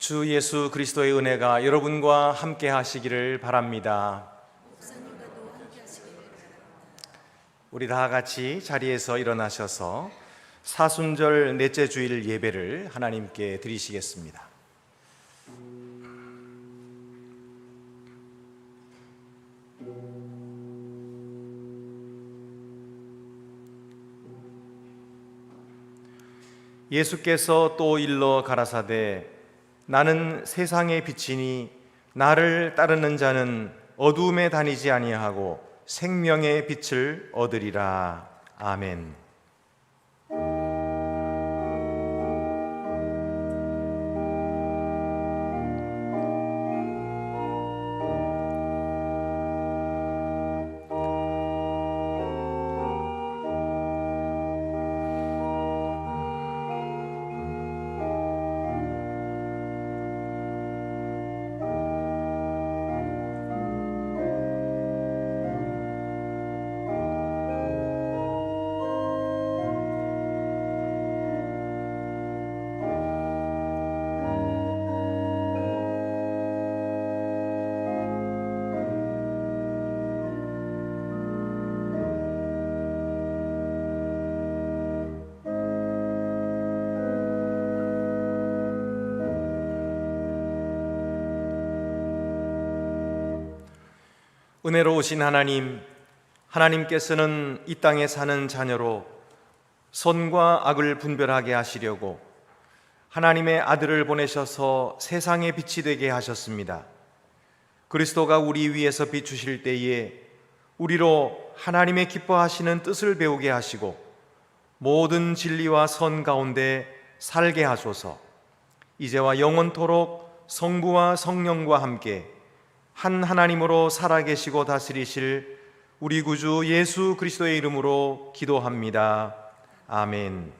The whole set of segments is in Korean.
주 예수 그리스도의 은혜가 여러분과 함께 하시기를 바랍니다. 우리 다 같이 자리에서 일어나셔서 사순절 넷째 주일 예배를 하나님께 드리시겠습니다. 예수께서 또 일러 가라사대 나는 세상의 빛이니 나를 따르는 자는 어두움에 다니지 아니하고 생명의 빛을 얻으리라. 아멘. 은혜로우신 하나님, 하나님께서는 이 땅에 사는 자녀로 선과 악을 분별하게 하시려고 하나님의 아들을 보내셔서 세상의 빛이 되게 하셨습니다. 그리스도가 우리 위에서 비추실 때에 우리로 하나님의 기뻐하시는 뜻을 배우게 하시고 모든 진리와 선 가운데 살게 하소서. 이제와 영원토록 성부와 성령과 함께 한 하나님으로 살아계시고 다스리실 우리 구주 예수 그리스도의 이름으로 기도합니다. 아멘.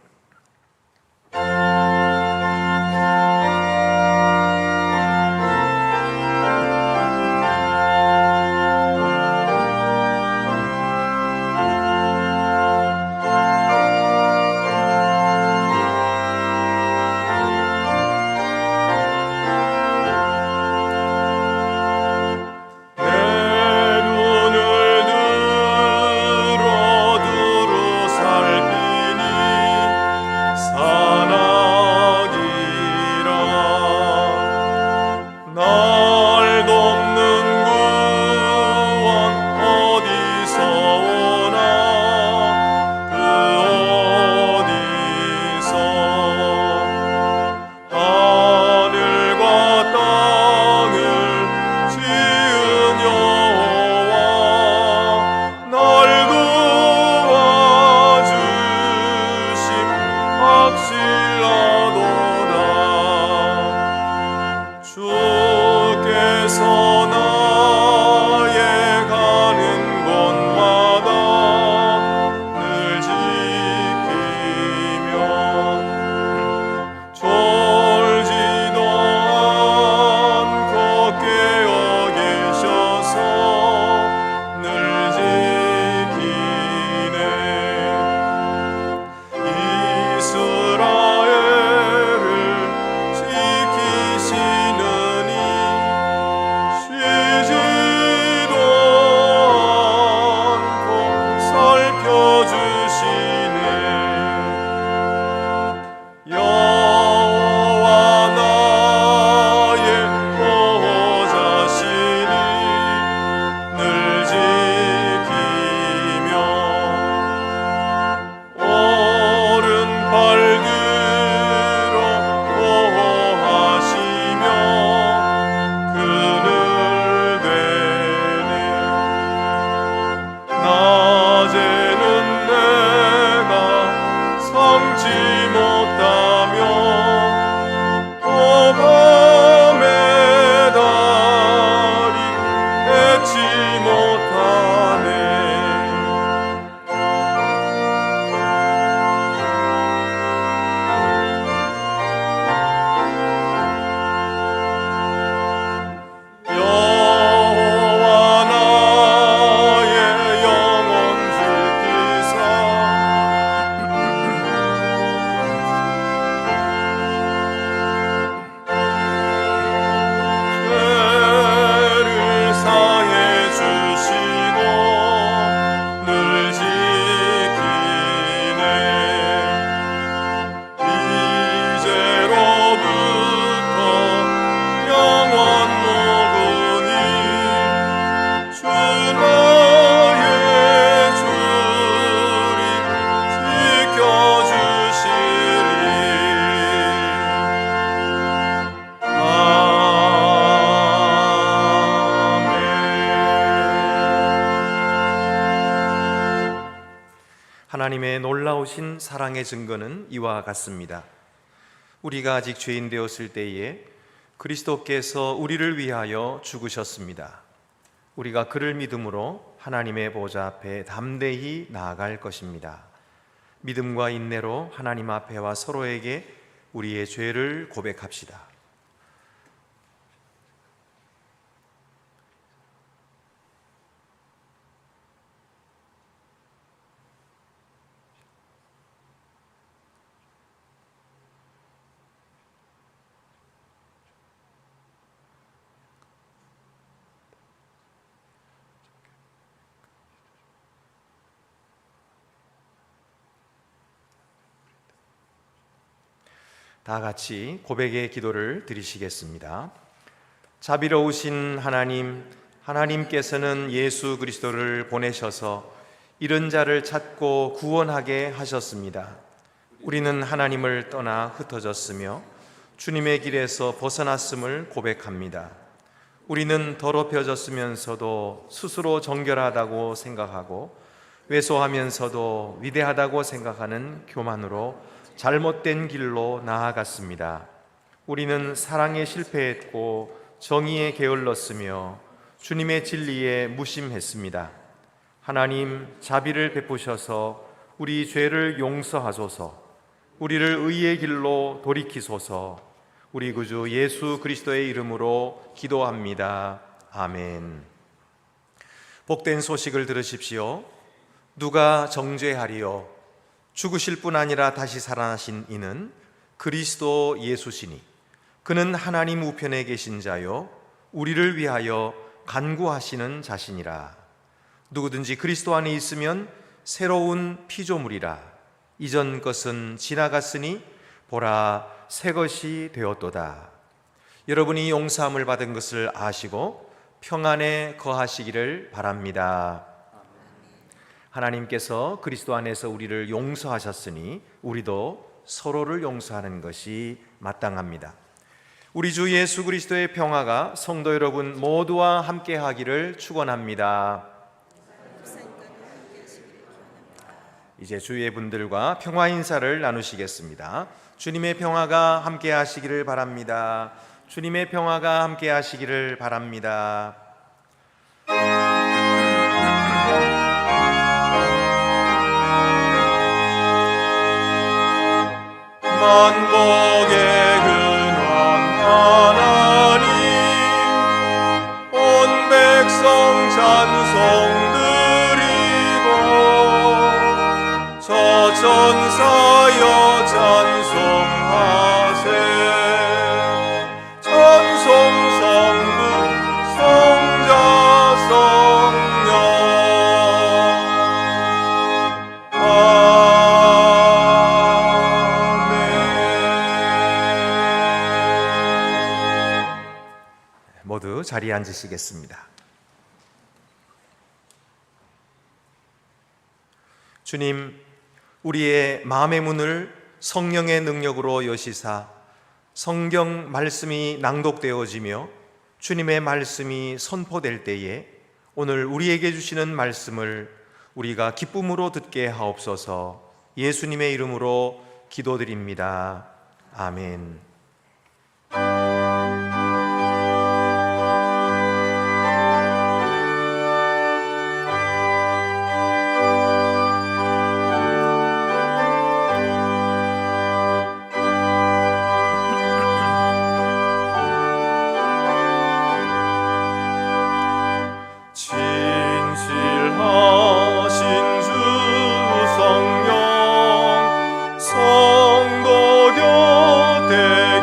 주 하나님의 놀라우신 사랑의 증거는 이와 같습니다. 우리가 아직 죄인 되었을 때에 그리스도께서 우리를 위하여 죽으셨습니다. 우리가 그를 믿음으로 하나님의 보좌 앞에 담대히 나아갈 것입니다. 믿음과 인내로 하나님 앞에와 서로에게 우리의 죄를 고백합시다. 다 같이 고백의 기도를 드리시겠습니다. 자비로우신 하나님, 하나님께서는 예수 그리스도를 보내셔서 잃은 자를 찾고 구원하게 하셨습니다. 우리는 하나님을 떠나 흩어졌으며 주님의 길에서 벗어났음을 고백합니다. 우리는 더럽혀졌으면서도 스스로 정결하다고 생각하고 왜소하면서도 위대하다고 생각하는 교만으로 잘못된 길로 나아갔습니다. 우리는 사랑에 실패했고 정의에 게을렀으며 주님의 진리에 무심했습니다. 하나님, 자비를 베푸셔서 우리 죄를 용서하소서. 우리를 의의 길로 돌이키소서. 우리 구주 예수 그리스도의 이름으로 기도합니다. 아멘. 복된 소식을 들으십시오. 누가 정죄하리요? 죽으실 뿐 아니라 다시 살아나신 이는 그리스도 예수시니 그는 하나님 우편에 계신 자요 우리를 위하여 간구하시는 자시니라. 누구든지 그리스도 안에 있으면 새로운 피조물이라. 이전 것은 지나갔으니 보라, 새 것이 되었도다. 여러분이 용서함을 받은 것을 아시고 평안에 거하시기를 바랍니다. 하나님께서 그리스도 안에서 우리를 용서하셨으니 우리도 서로를 용서하는 것이 마땅합니다. 우리 주 예수 그리스도의 평화가 성도 여러분 모두와 함께 하기를 축원합니다. 이제 주위의 분들과 평화 인사를 나누시겠습니다. 주님의 평화가 함께 하시기를 바랍니다. 주님의 평화가 함께 하시기를 바랍니다. 만복의 근원 하나님, 온 백성 찬송 드리고 저 천사여 찬송하세. 찬송 성부 성자 성령 모두 자리에 앉으시겠습니다. 주님, 우리의 마음의 문을 성령의 능력으로 여시사 성경 말씀이 낭독되어지며 주님의 말씀이 선포될 때에 오늘 우리에게 주시는 말씀을 우리가 기쁨으로 듣게 하옵소서. 예수님의 이름으로 기도드립니다. 아멘. 성도 곁에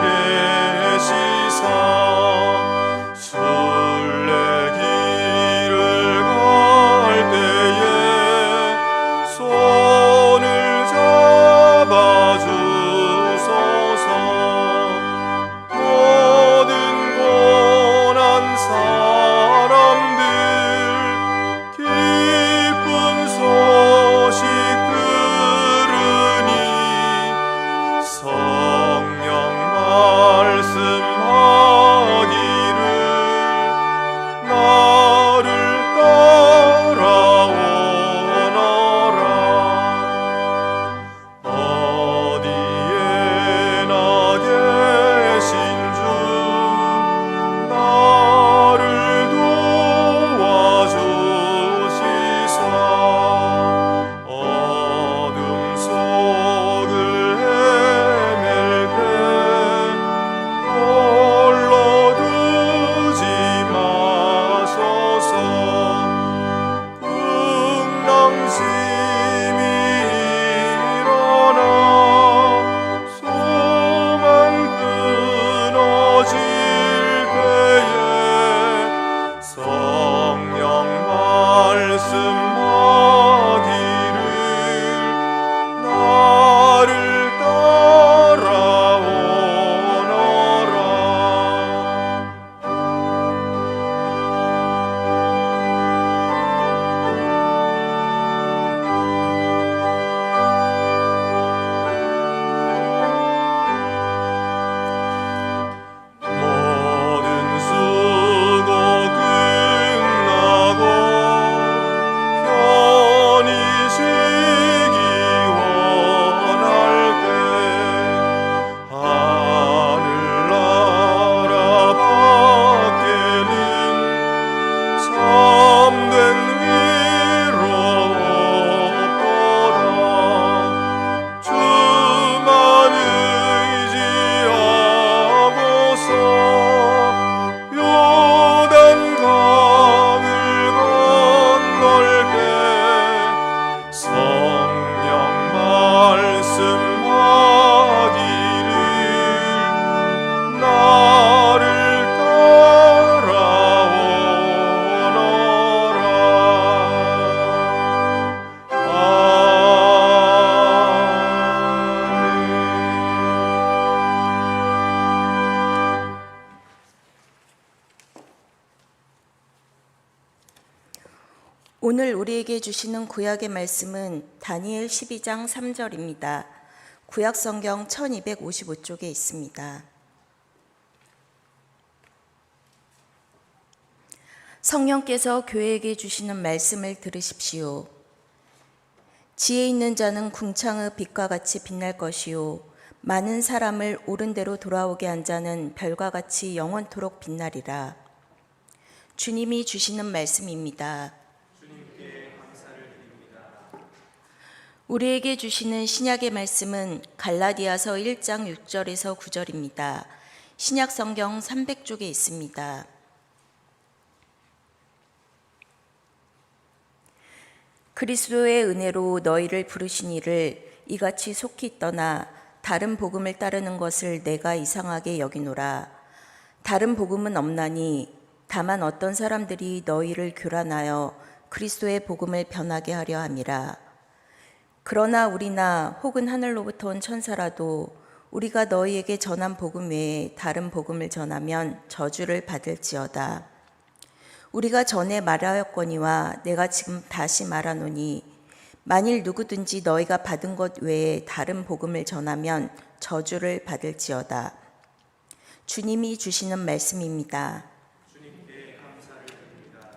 오늘 우리에게 주시는 구약의 말씀은 다니엘 12장 3절입니다. 구약 성경 1255쪽에 있습니다. 성령께서 교회에게 주시는 말씀을 들으십시오. 지혜 있는 자는 궁창의 빛과 같이 빛날 것이요 많은 사람을 옳은 대로 돌아오게 한 자는 별과 같이 영원토록 빛나리라. 주님이 주시는 말씀입니다. 주님께 감사를 드립니다. 우리에게 주시는 신약의 말씀은 갈라디아서 1장 6절에서 9절입니다. 신약 성경 300쪽에 있습니다. 그리스도의 은혜로 너희를 부르신 이를 이같이 속히 떠나 다른 복음을 따르는 것을 내가 이상하게 여기노라. 다른 복음은 없나니 다만 어떤 사람들이 너희를 교란하여 그리스도의 복음을 변하게 하려 함이라. 그러나 우리나 혹은 하늘로부터 온 천사라도 우리가 너희에게 전한 복음 외에 다른 복음을 전하면 저주를 받을지어다. 우리가 전에 말하였거니와 내가 지금 다시 말하노니 만일 누구든지 너희가 받은 것 외에 다른 복음을 전하면 저주를 받을지어다. 주님이 주시는 말씀입니다. 주님께 감사를 드립니다.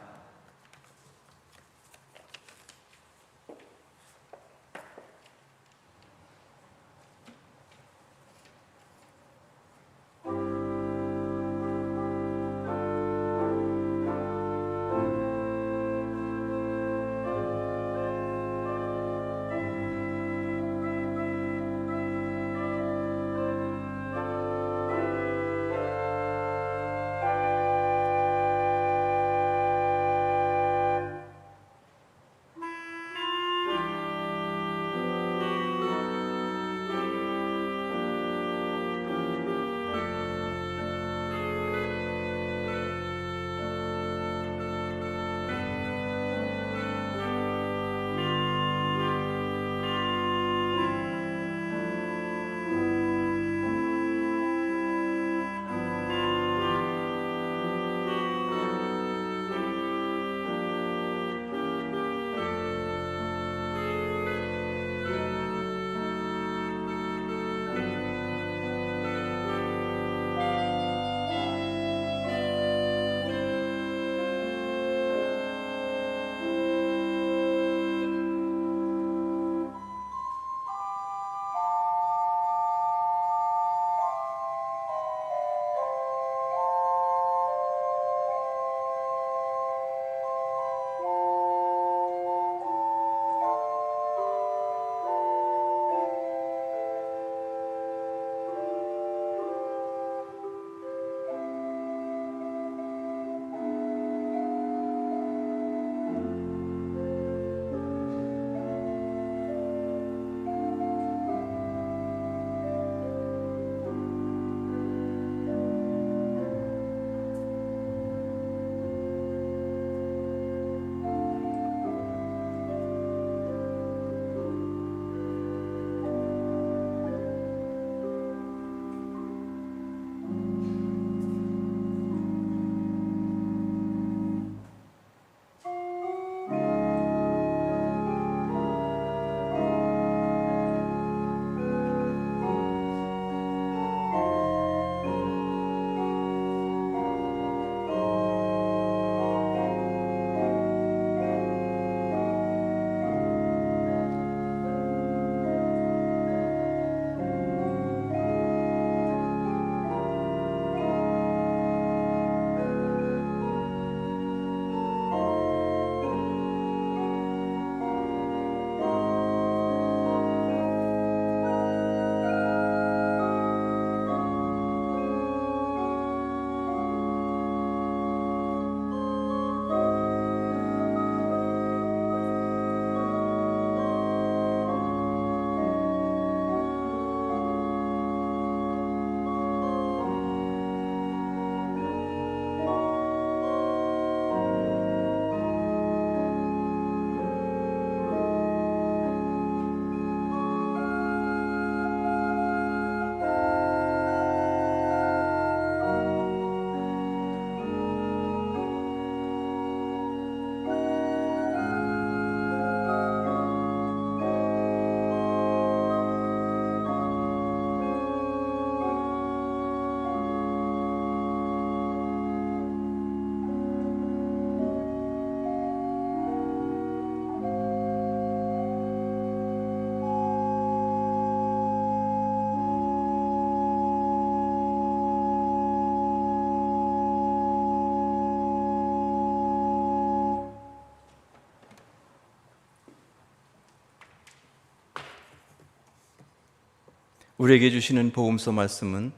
우리에게 주시는 복음서 말씀은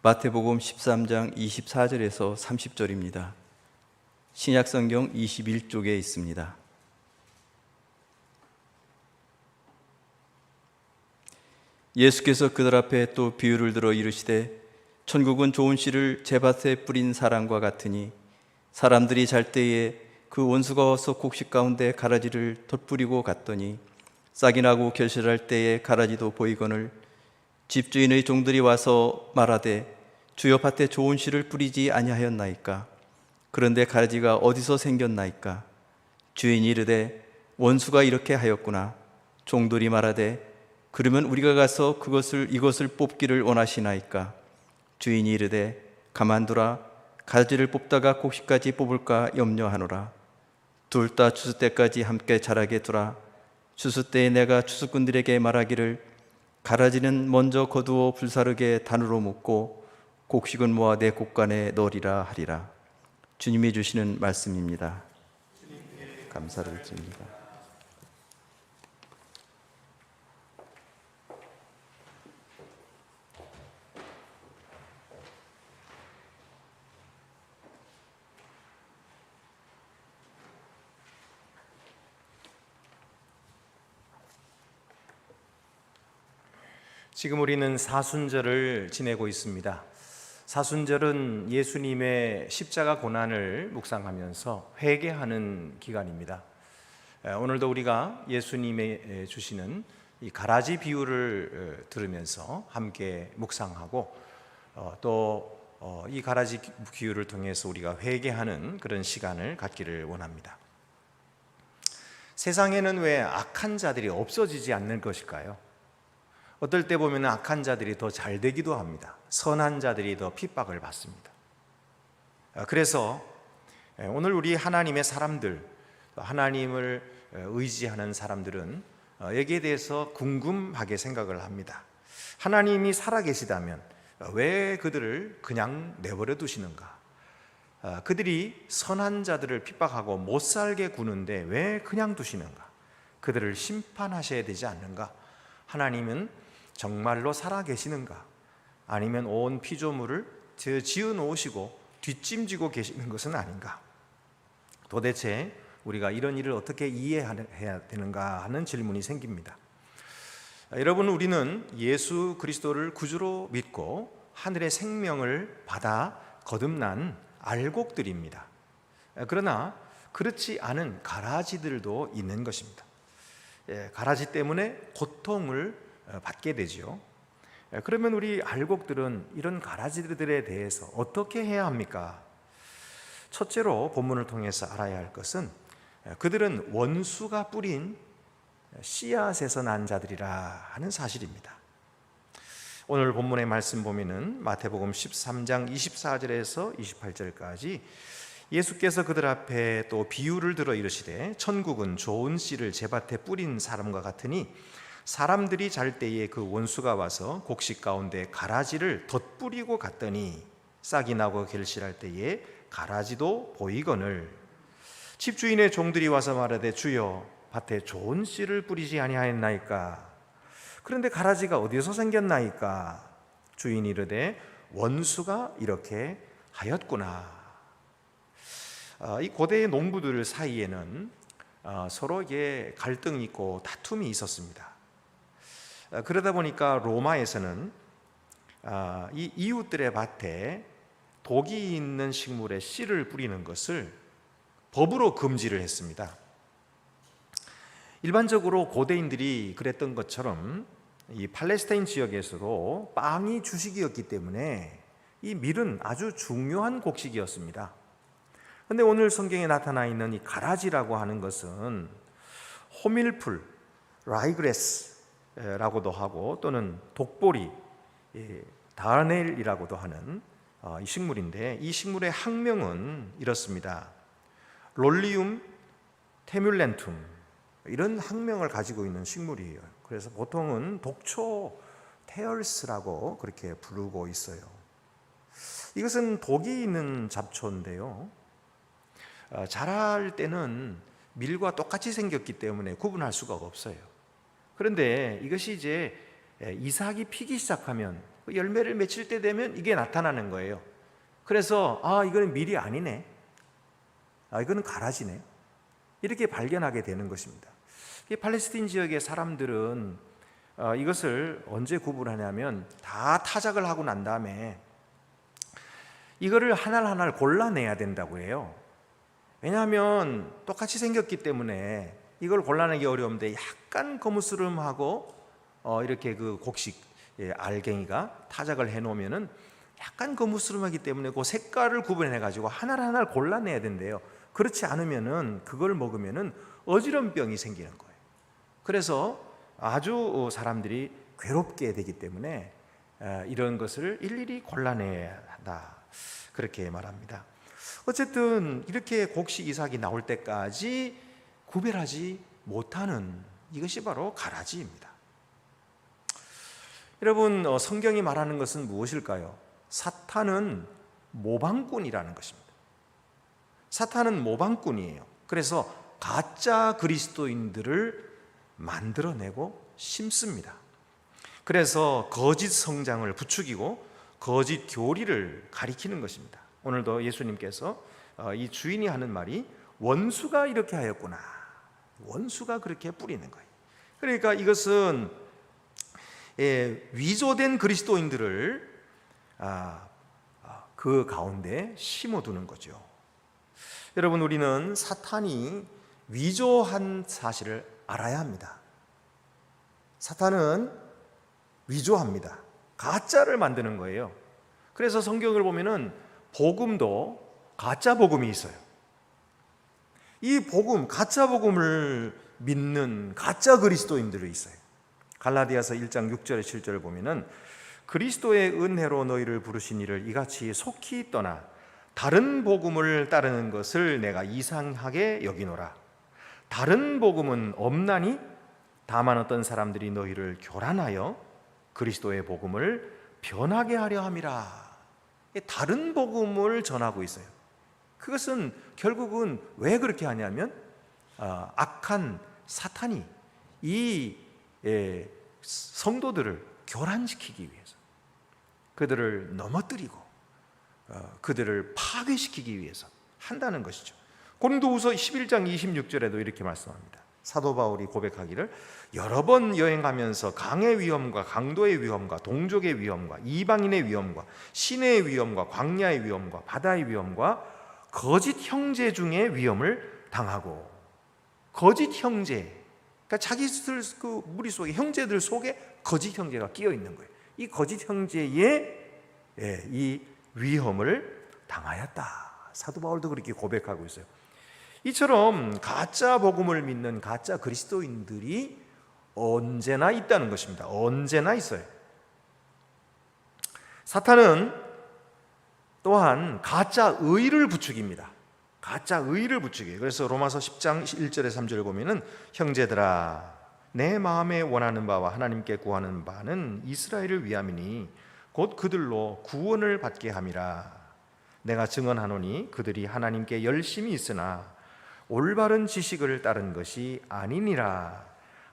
마태복음 13장 24절에서 30절입니다. 신약성경 21쪽에 있습니다. 예수께서 그들 앞에 또 비유를 들어 이르시되 천국은 좋은 씨를 제밭에 뿌린 사람과 같으니 사람들이 잘 때에 그 원수가 와서 곡식 가운데 가라지를 덧뿌리고 갔더니 싹이 나고 결실할 때에 가라지도 보이거늘 집주인의 종들이 와서 말하되 주여 밭에 좋은 씨를 뿌리지 아니하였나이까? 그런데 가라지가 어디서 생겼나이까? 주인이 이르되 원수가 이렇게 하였구나. 종들이 말하되 그러면 우리가 가서 이것을 뽑기를 원하시나이까? 주인이 이르되 가만두라. 가지를 뽑다가 곡식까지 뽑을까 염려하노라. 둘 다 추수 때까지 함께 자라게 두라. 추수 때에 내가 추수꾼들에게 말하기를 가라지는 먼저 거두어 불사르게 단으로 묶고 곡식은 모아 내 곡간에 넣으리라 하리라. 주님이 주시는 말씀입니다. 감사를 드립니다. 지금 우리는 사순절을 지내고 있습니다. 사순절은 예수님의 십자가 고난을 묵상하면서 회개하는 기간입니다. 오늘도 우리가 예수님의 주시는 이 가라지 비유를 들으면서 함께 묵상하고 또 이 가라지 비유를 통해서 우리가 회개하는 그런 시간을 갖기를 원합니다. 세상에는 왜 악한 자들이 없어지지 않는 것일까요? 어떨 때 보면 악한 자들이 더 잘 되기도 합니다. 선한 자들이 더 핍박을 받습니다. 그래서 오늘 우리 하나님의 사람들, 하나님을 의지하는 사람들은 여기에 대해서 궁금하게 생각을 합니다. 하나님이 살아계시다면 왜 그들을 그냥 내버려 두시는가? 그들이 선한 자들을 핍박하고 못 살게 구는데 왜 그냥 두시는가? 그들을 심판하셔야 되지 않는가? 하나님은 정말로 살아계시는가? 아니면 온 피조물을 지어 놓으시고 뒷짐지고 계시는 것은 아닌가? 도대체 우리가 이런 일을 어떻게 이해해야 되는가 하는 질문이 생깁니다. 여러분, 우리는 예수 그리스도를 구주로 믿고 하늘의 생명을 받아 거듭난 알곡들입니다. 그러나 그렇지 않은 가라지들도 있는 것입니다. 가라지 때문에 고통을 받게 되지요. 그러면 우리 알곡들은 이런 가라지들에 대해서 어떻게 해야 합니까? 첫째로 본문을 통해서 알아야 할 것은 그들은 원수가 뿌린 씨앗에서 난 자들이라 하는 사실입니다. 오늘 본문의 말씀 보면은 마태복음 13장 24절에서 28절까지 예수께서 그들 앞에 또 비유를 들어 이르시되 천국은 좋은 씨를 제밭에 뿌린 사람과 같으니 사람들이 잘 때에 그 원수가 와서 곡식 가운데 가라지를 덧뿌리고 갔더니 싹이 나고 결실할 때에 가라지도 보이거늘 집주인의 종들이 와서 말하되 주여 밭에 좋은 씨를 뿌리지 아니하였나이까? 그런데 가라지가 어디서 생겼나이까? 주인이 이르되 원수가 이렇게 하였구나. 이 고대의 농부들 사이에는 서로에게 갈등이 있고 다툼이 있었습니다. 그러다 보니까 로마에서는 이 이웃들의 밭에 독이 있는 식물에 씨를 뿌리는 것을 법으로 금지를 했습니다. 일반적으로 고대인들이 그랬던 것처럼 이 팔레스타인 지역에서도 빵이 주식이었기 때문에 이 밀은 아주 중요한 곡식이었습니다. 그런데 오늘 성경에 나타나 있는 이 가라지라고 하는 것은 호밀풀, 라이그레스라고도 하고 또는 독보리, 다네일이라고도 하는 이 식물인데 이 식물의 학명은 이렇습니다. 롤리움 테뮬렌툼 이런 학명을 가지고 있는 식물이에요. 그래서 보통은 독초 테얼스라고 그렇게 부르고 있어요. 이것은 독이 있는 잡초인데요. 자랄 때는 밀과 똑같이 생겼기 때문에 구분할 수가 없어요. 그런데 이것이 이제 이삭이 피기 시작하면 열매를 맺힐 때 되면 이게 나타나는 거예요. 그래서 이거는 밀이 아니네, 이거는 가라지네, 이렇게 발견하게 되는 것입니다. 이 팔레스틴 지역의 사람들은 이것을 언제 구분하냐면 다 타작을 하고 난 다음에 이거를 하나하나 골라내야 된다고 해요. 왜냐하면 똑같이 생겼기 때문에 이걸 골라내기 어려운데 약간 거무스름하고 이렇게 그 곡식 알갱이가 타작을 해놓으면은 약간 거무스름하기 때문에 그 색깔을 구분해가지고 하나하나 골라내야 된대요. 그렇지 않으면은 그걸 먹으면은 어지럼병이 생기는 거예요. 그래서 아주 사람들이 괴롭게 되기 때문에 이런 것을 일일이 골라내야 한다, 그렇게 말합니다. 어쨌든 이렇게 곡식 이삭이 나올 때까지 구별하지 못하는 이것이 바로 가라지입니다. 여러분, 성경이 말하는 것은 무엇일까요? 사탄은 모방꾼이라는 것입니다. 사탄은 모방꾼이에요. 그래서 가짜 그리스도인들을 만들어내고 심습니다. 그래서 거짓 성장을 부추기고 거짓 교리를 가리키는 것입니다. 오늘도 예수님께서 이 주인이 하는 말이 원수가 이렇게 하였구나, 원수가 그렇게 뿌리는 거예요. 그러니까 이것은 위조된 그리스도인들을 그 가운데 심어두는 거죠. 여러분, 우리는 사탄이 위조한 사실을 알아야 합니다. 사탄은 위조합니다. 가짜를 만드는 거예요. 그래서 성경을 보면은 복음도 가짜 복음이 있어요. 이 복음, 가짜 복음을 믿는 가짜 그리스도인들이 있어요. 갈라디아서 1장 6절에 7절을 보면은 그리스도의 은혜로 너희를 부르신 이를 이같이 속히 떠나 다른 복음을 따르는 것을 내가 이상하게 여기노라. 다른 복음은 없나니 다만 어떤 사람들이 너희를 교란하여 그리스도의 복음을 변하게 하려 함이라. 다른 복음을 전하고 있어요. 그것은 결국은 왜 그렇게 하냐면 악한 사탄이 이 성도들을 교란시키기 위해서, 그들을 넘어뜨리고 그들을 파괴시키기 위해서 한다는 것이죠. 고린도후서 11장 26절에도 이렇게 말씀합니다. 사도 바울이 고백하기를 여러 번 여행하면서 강의 위험과 강도의 위험과 동족의 위험과 이방인의 위험과 시내의 위험과 광야의 위험과 바다의 위험과 거짓 형제 중에 위험을 당하고, 거짓 형제, 그러니까 자기들 그 무리 속에 형제들 속에 거짓 형제가 끼어 있는 거예요. 이 거짓 형제의 이 위험을 당하였다. 사도 바울도 그렇게 고백하고 있어요. 이처럼 가짜 복음을 믿는 가짜 그리스도인들이 언제나 있다는 것입니다. 언제나 있어요. 사탄은 또한 가짜 의를 부추깁니다. 가짜 의를 부추겨요. 그래서 로마서 10장 1절에 3절을 보면은 형제들아 내 마음에 원하는 바와 하나님께 구하는 바는 이스라엘을 위함이니 곧 그들로 구원을 받게 함이라. 내가 증언하노니 그들이 하나님께 열심히 있으나 올바른 지식을 따른 것이 아니니라.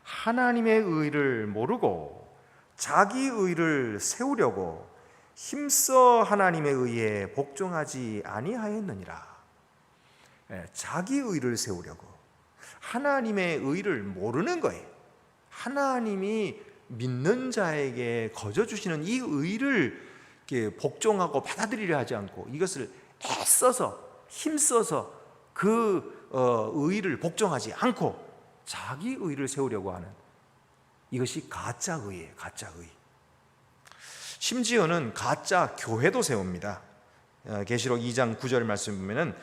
하나님의 의를 모르고 자기 의를 세우려고 힘써 하나님의 의에 복종하지 아니하였느니라. 자기 의를 세우려고, 하나님의 의를 모르는 거예요. 하나님이 믿는 자에게 거저 주시는 이 의를 복종하고 받아들이려 하지 않고 이것을 애써서 힘써서 그 의를 복종하지 않고 자기 의를 세우려고 하는 이것이 가짜 의예요. 가짜 의. 심지어는 가짜 교회도 세웁니다. 계시록 2장 9절 말씀 보면은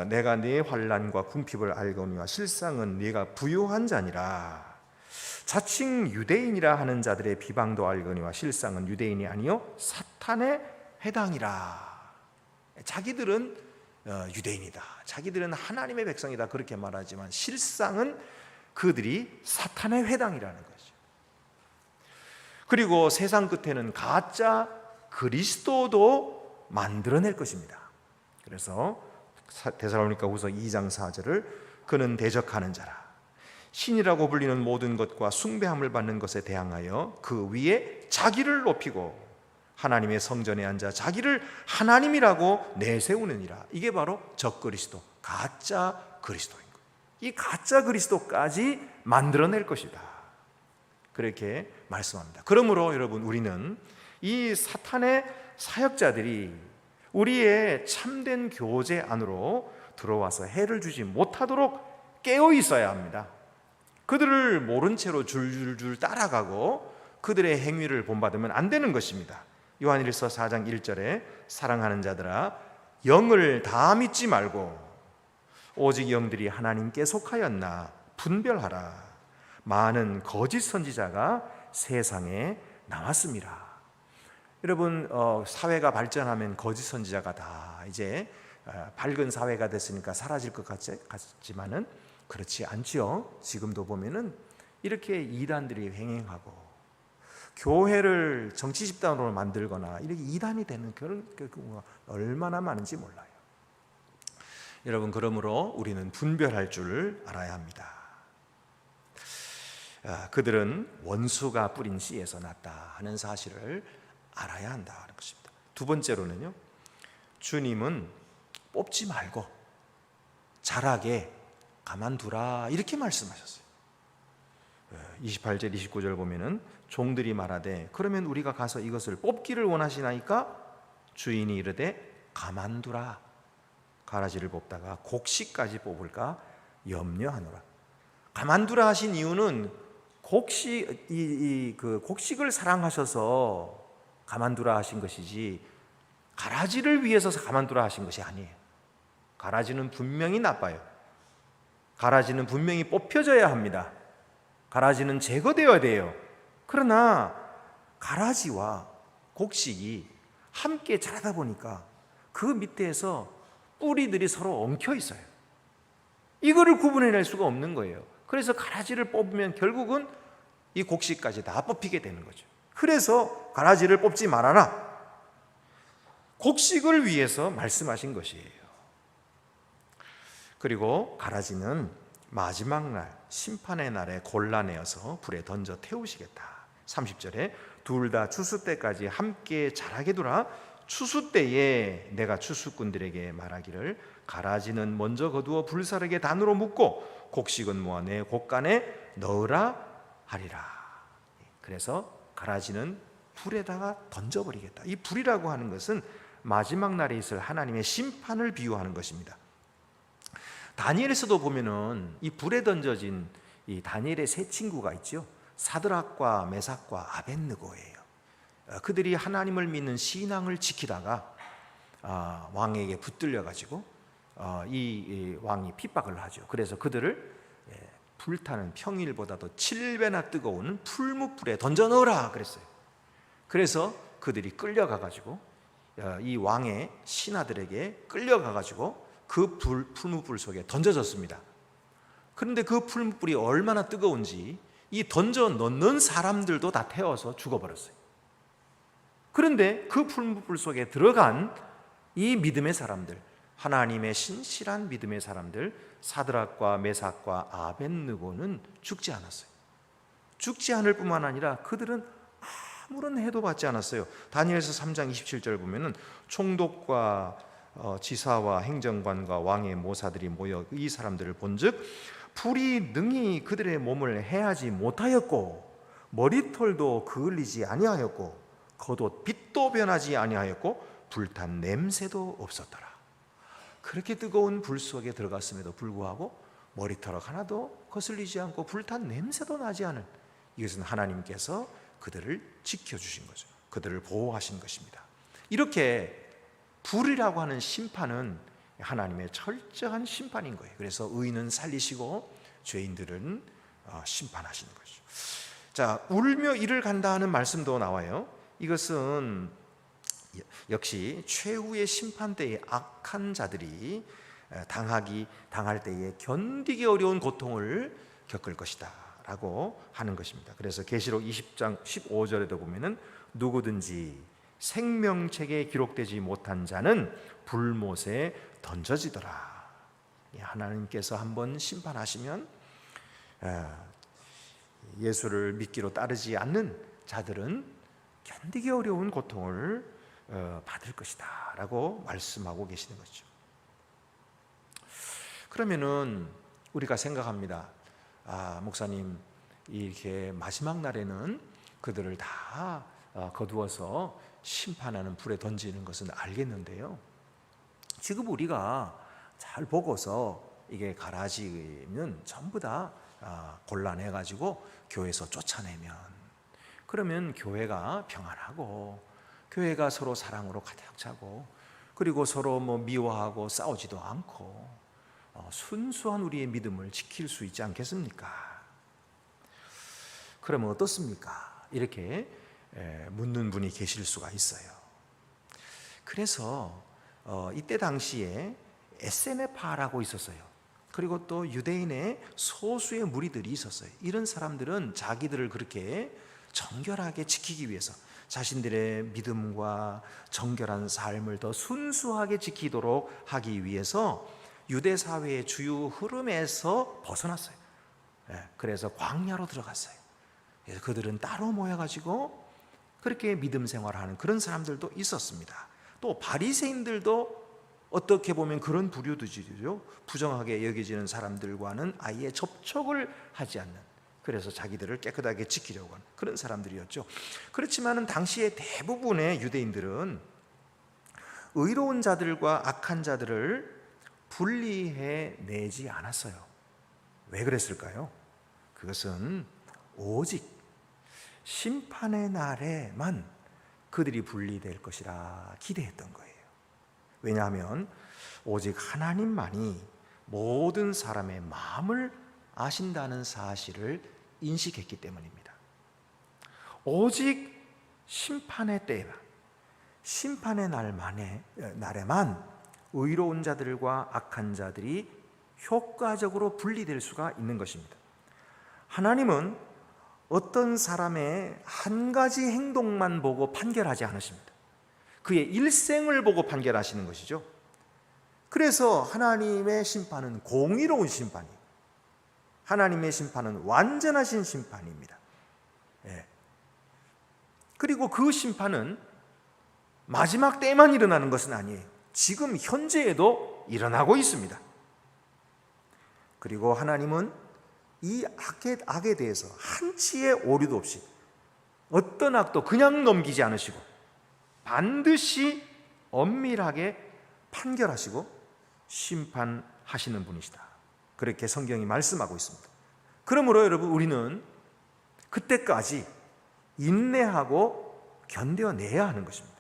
내가 네 환난과 궁핍을 알거니와 실상은 네가 부유한 자니라. 자칭 유대인이라 하는 자들의 비방도 알거니와 실상은 유대인이 아니요 사탄의 회당이라. 자기들은 유대인이다, 자기들은 하나님의 백성이다 그렇게 말하지만 실상은 그들이 사탄의 회당이라는 거죠. 그리고 세상 끝에는 가짜 그리스도도 만들어낼 것입니다. 그래서 데살로니가후서 2장 4절을 그는 대적하는 자라 신이라고 불리는 모든 것과 숭배함을 받는 것에 대항하여 그 위에 자기를 높이고 하나님의 성전에 앉아 자기를 하나님이라고 내세우느니라. 이게 바로 적그리스도, 가짜 그리스도인 거예요. 이 가짜 그리스도까지 만들어낼 것이다, 그렇게 말씀합니다. 그러므로 여러분, 우리는 이 사탄의 사역자들이 우리의 참된 교제 안으로 들어와서 해를 주지 못하도록 깨어 있어야 합니다. 그들을 모른 채로 줄줄줄 따라가고 그들의 행위를 본받으면 안 되는 것입니다. 요한일서 4장 1절에 사랑하는 자들아, 영을 다 믿지 말고 오직 영들이 하나님께 속하였나 분별하라. 많은 거짓 선지자가 세상에 나왔습니다. 여러분, 사회가 발전하면 거짓 선지자가 다 이제 밝은 사회가 됐으니까 사라질 것 같지만은 그렇지 않지요. 지금도 보면은 이렇게 이단들이 횡행하고 교회를 정치 집단으로 만들거나 이렇게 이단이 되는 그런 경우가 얼마나 많은지 몰라요. 여러분, 그러므로 우리는 분별할 줄 알아야 합니다. 그들은 원수가 뿌린 씨에서 났다 하는 사실을 알아야 한다는 것입니다. 두 번째로는요, 주님은 뽑지 말고 자라게 가만두라, 이렇게 말씀하셨어요. 28절 29절 보면은 종들이 말하되 그러면 우리가 가서 이것을 뽑기를 원하시나이까? 주인이 이르되 가만두라. 가라지를 뽑다가 곡식까지 뽑을까 염려하노라. 가만두라 하신 이유는 곡식을 사랑하셔서 가만두라 하신 것이지 가라지를 위해서 가만두라 하신 것이 아니에요. 가라지는 분명히 나빠요. 가라지는 분명히 뽑혀져야 합니다. 가라지는 제거되어야 돼요. 그러나 가라지와 곡식이 함께 자라다 보니까 그 밑에서 뿌리들이 서로 엉켜 있어요. 이거를 구분해낼 수가 없는 거예요. 그래서 가라지를 뽑으면 결국은 이 곡식까지 다 뽑히게 되는 거죠. 그래서 가라지를 뽑지 말아라, 곡식을 위해서 말씀하신 것이에요. 그리고 가라지는 마지막 날 심판의 날에 골라내어서 불에 던져 태우시겠다. 30절에 둘 다 추수 때까지 함께 자라게 두라. 추수 때에 내가 추수꾼들에게 말하기를 가라지는 먼저 거두어 불사르게 단으로 묶고 곡식은 모아 내 곡간에 넣으라 하리라. 그래서 가라지는 불에다가 던져버리겠다. 이 불이라고 하는 것은 마지막 날에 있을 하나님의 심판을 비유하는 것입니다. 다니엘에서도 보면은 이 불에 던져진 이 다니엘의 세 친구가 있죠. 사드락과 메삭과 아벳느고예요. 그들이 하나님을 믿는 신앙을 지키다가 왕에게 붙들려 가지고 이 왕이 핍박을 하죠. 그래서 그들을 불타는 평일보다도 7배나 뜨거운 풀무불에 던져 넣으라 그랬어요. 그래서 그들이 끌려가 가지고 이 왕의 신하들에게 끌려가 가지고 그 풀무불 속에 던져졌습니다. 그런데 그 풀무불이 얼마나 뜨거운지 이 던져 넣는 사람들도 다 태워서 죽어버렸어요. 그런데 그 풀무불 속에 들어간 이 믿음의 사람들, 하나님의 신실한 믿음의 사람들, 사드락과 메삭과 아벳느고는 죽지 않았어요. 죽지 않을 뿐만 아니라 그들은 아무런 해도 받지 않았어요. 다니엘서 3장 27절 보면은 총독과 지사와 행정관과 왕의 모사들이 모여 이 사람들을 본즉 불이 능히 그들의 몸을 해하지 못하였고 머리털도 그을리지 아니하였고 겉옷 빛도 변하지 아니하였고 불탄 냄새도 없었더라. 그렇게 뜨거운 불 속에 들어갔음에도 불구하고 머리털 하나도 거슬리지 않고 불탄 냄새도 나지 않은, 이것은 하나님께서 그들을 지켜주신 거죠. 그들을 보호하신 것입니다. 이렇게 불이라고 하는 심판은 하나님의 철저한 심판인 거예요. 그래서 의인은 살리시고 죄인들은 심판하시는 거죠. 자, 울며 이를 간다 하는 말씀도 나와요. 이것은 역시 최후의 심판 때에 악한 자들이 당할 때에 견디기 어려운 고통을 겪을 것이다 라고 하는 것입니다. 그래서 계시록 20장 15절에도 보면은 누구든지 생명책에 기록되지 못한 자는 불못에 던져지더라. 하나님께서 한번 심판하시면 예수를 믿기로 따르지 않는 자들은 견디기 어려운 고통을 받을 것이다 라고 말씀하고 계시는 거죠. 그러면은 우리가 생각합니다. 목사님, 이렇게 마지막 날에는 그들을 다 거두어서 심판하는 불에 던지는 것은 알겠는데요, 지금 우리가 잘 보고서 이게 가라지면 전부 다 골라내가지고 교회에서 쫓아내면, 그러면 교회가 평안하고 교회가 서로 사랑으로 가득 차고, 그리고 서로 미워하고 싸우지도 않고 순수한 우리의 믿음을 지킬 수 있지 않겠습니까? 그러면 어떻습니까? 이렇게 묻는 분이 계실 수가 있어요. 그래서 이때 당시에 에세네파라고 있었어요. 그리고 또 유대인의 소수의 무리들이 있었어요. 이런 사람들은 자기들을 그렇게 정결하게 지키기 위해서, 자신들의 믿음과 정결한 삶을 더 순수하게 지키도록 하기 위해서 유대 사회의 주요 흐름에서 벗어났어요. 그래서 광야로 들어갔어요. 그래서 그들은 따로 모여가지고 그렇게 믿음 생활하는 그런 사람들도 있었습니다. 또 바리새인들도 어떻게 보면 그런 부류들이죠. 부정하게 여겨지는 사람들과는 아예 접촉을 하지 않는, 그래서 자기들을 깨끗하게 지키려고 하는 그런 사람들이었죠. 그렇지만 당시에 대부분의 유대인들은 의로운 자들과 악한 자들을 분리해 내지 않았어요. 왜 그랬을까요? 그것은 오직 심판의 날에만 그들이 분리될 것이라 기대했던 거예요. 왜냐하면 오직 하나님만이 모든 사람의 마음을 아신다는 사실을 인식했기 때문입니다. 오직 심판의 때에만, 심판의 날에만 의로운 자들과 악한 자들이 효과적으로 분리될 수가 있는 것입니다. 하나님은 어떤 사람의 한 가지 행동만 보고 판결하지 않으십니다. 그의 일생을 보고 판결하시는 것이죠. 그래서 하나님의 심판은 공의로운 심판이에요. 하나님의 심판은 완전하신 심판입니다. 그리고 그 심판은 마지막 때에만 일어나는 것은 아니에요. 지금 현재에도 일어나고 있습니다. 그리고 하나님은 이 악에 대해서 한치의 오류도 없이 어떤 악도 그냥 넘기지 않으시고 반드시 엄밀하게 판결하시고 심판하시는 분이시다. 그렇게 성경이 말씀하고 있습니다. 그러므로 여러분, 우리는 그때까지 인내하고 견뎌내야 하는 것입니다.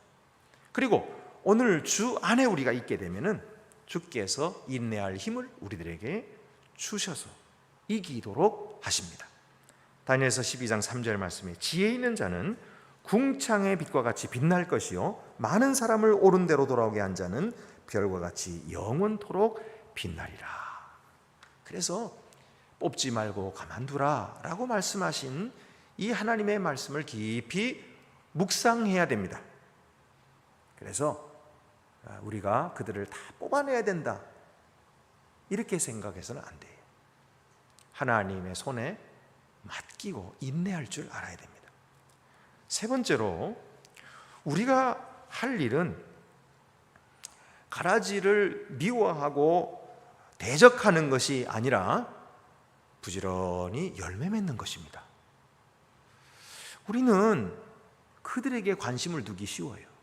그리고 오늘 주 안에 우리가 있게 되면은 주께서 인내할 힘을 우리들에게 주셔서 이기도록 하십니다. 다니엘서 12장 3절 말씀에 지혜 있는 자는 궁창의 빛과 같이 빛날 것이요 많은 사람을 옳은 대로 돌아오게 한 자는 별과 같이 영원토록 빛나리라. 그래서 뽑지 말고 가만두라 라고 말씀하신 이 하나님의 말씀을 깊이 묵상해야 됩니다. 그래서 우리가 그들을 다 뽑아내야 된다 이렇게 생각해서는 안 돼요. 하나님의 손에 맡기고 인내할 줄 알아야 됩니다. 세 번째로 우리가 할 일은 가라지를 미워하고 대적하는 것이 아니라 부지런히 열매 맺는 것입니다. 우리는 그들에게 관심을 두기 쉬워요.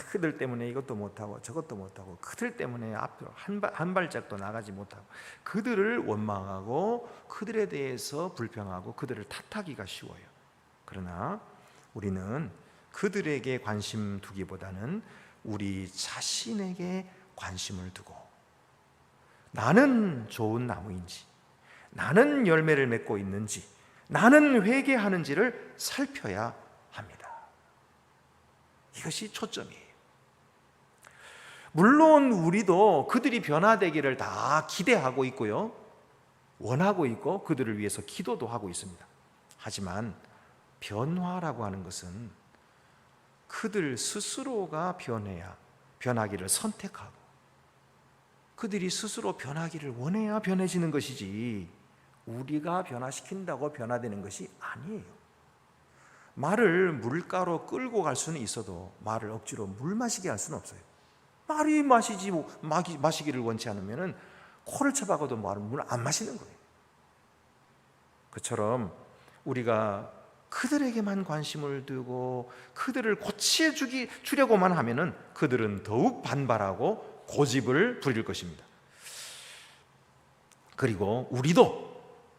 그들 때문에 이것도 못하고 저것도 못하고, 그들 때문에 앞으로 한 발짝도 나가지 못하고, 그들을 원망하고 그들에 대해서 불평하고 그들을 탓하기가 쉬워요. 그러나 우리는 그들에게 관심 두기보다는 우리 자신에게 관심을 두고, 나는 좋은 나무인지, 나는 열매를 맺고 있는지, 나는 회개하는지를 살펴야 합니다. 이것이 초점이에요. 물론 우리도 그들이 변화되기를 다 기대하고 있고요, 원하고 있고 그들을 위해서 기도도 하고 있습니다. 하지만 변화라고 하는 것은 그들 스스로가 변하기를 선택하고 그들이 스스로 변하기를 원해야 변해지는 것이지, 우리가 변화시킨다고 변화되는 것이 아니에요. 말을 물가로 끌고 갈 수는 있어도 말을 억지로 물 마시게 할 수는 없어요. 말이 마시기를 원치 않으면 코를 쳐박아도 말은 물 안 마시는 거예요. 그처럼 우리가 그들에게만 관심을 두고 그들을 고쳐주려고만 하면은 그들은 더욱 반발하고 고집을 부릴 것입니다. 그리고 우리도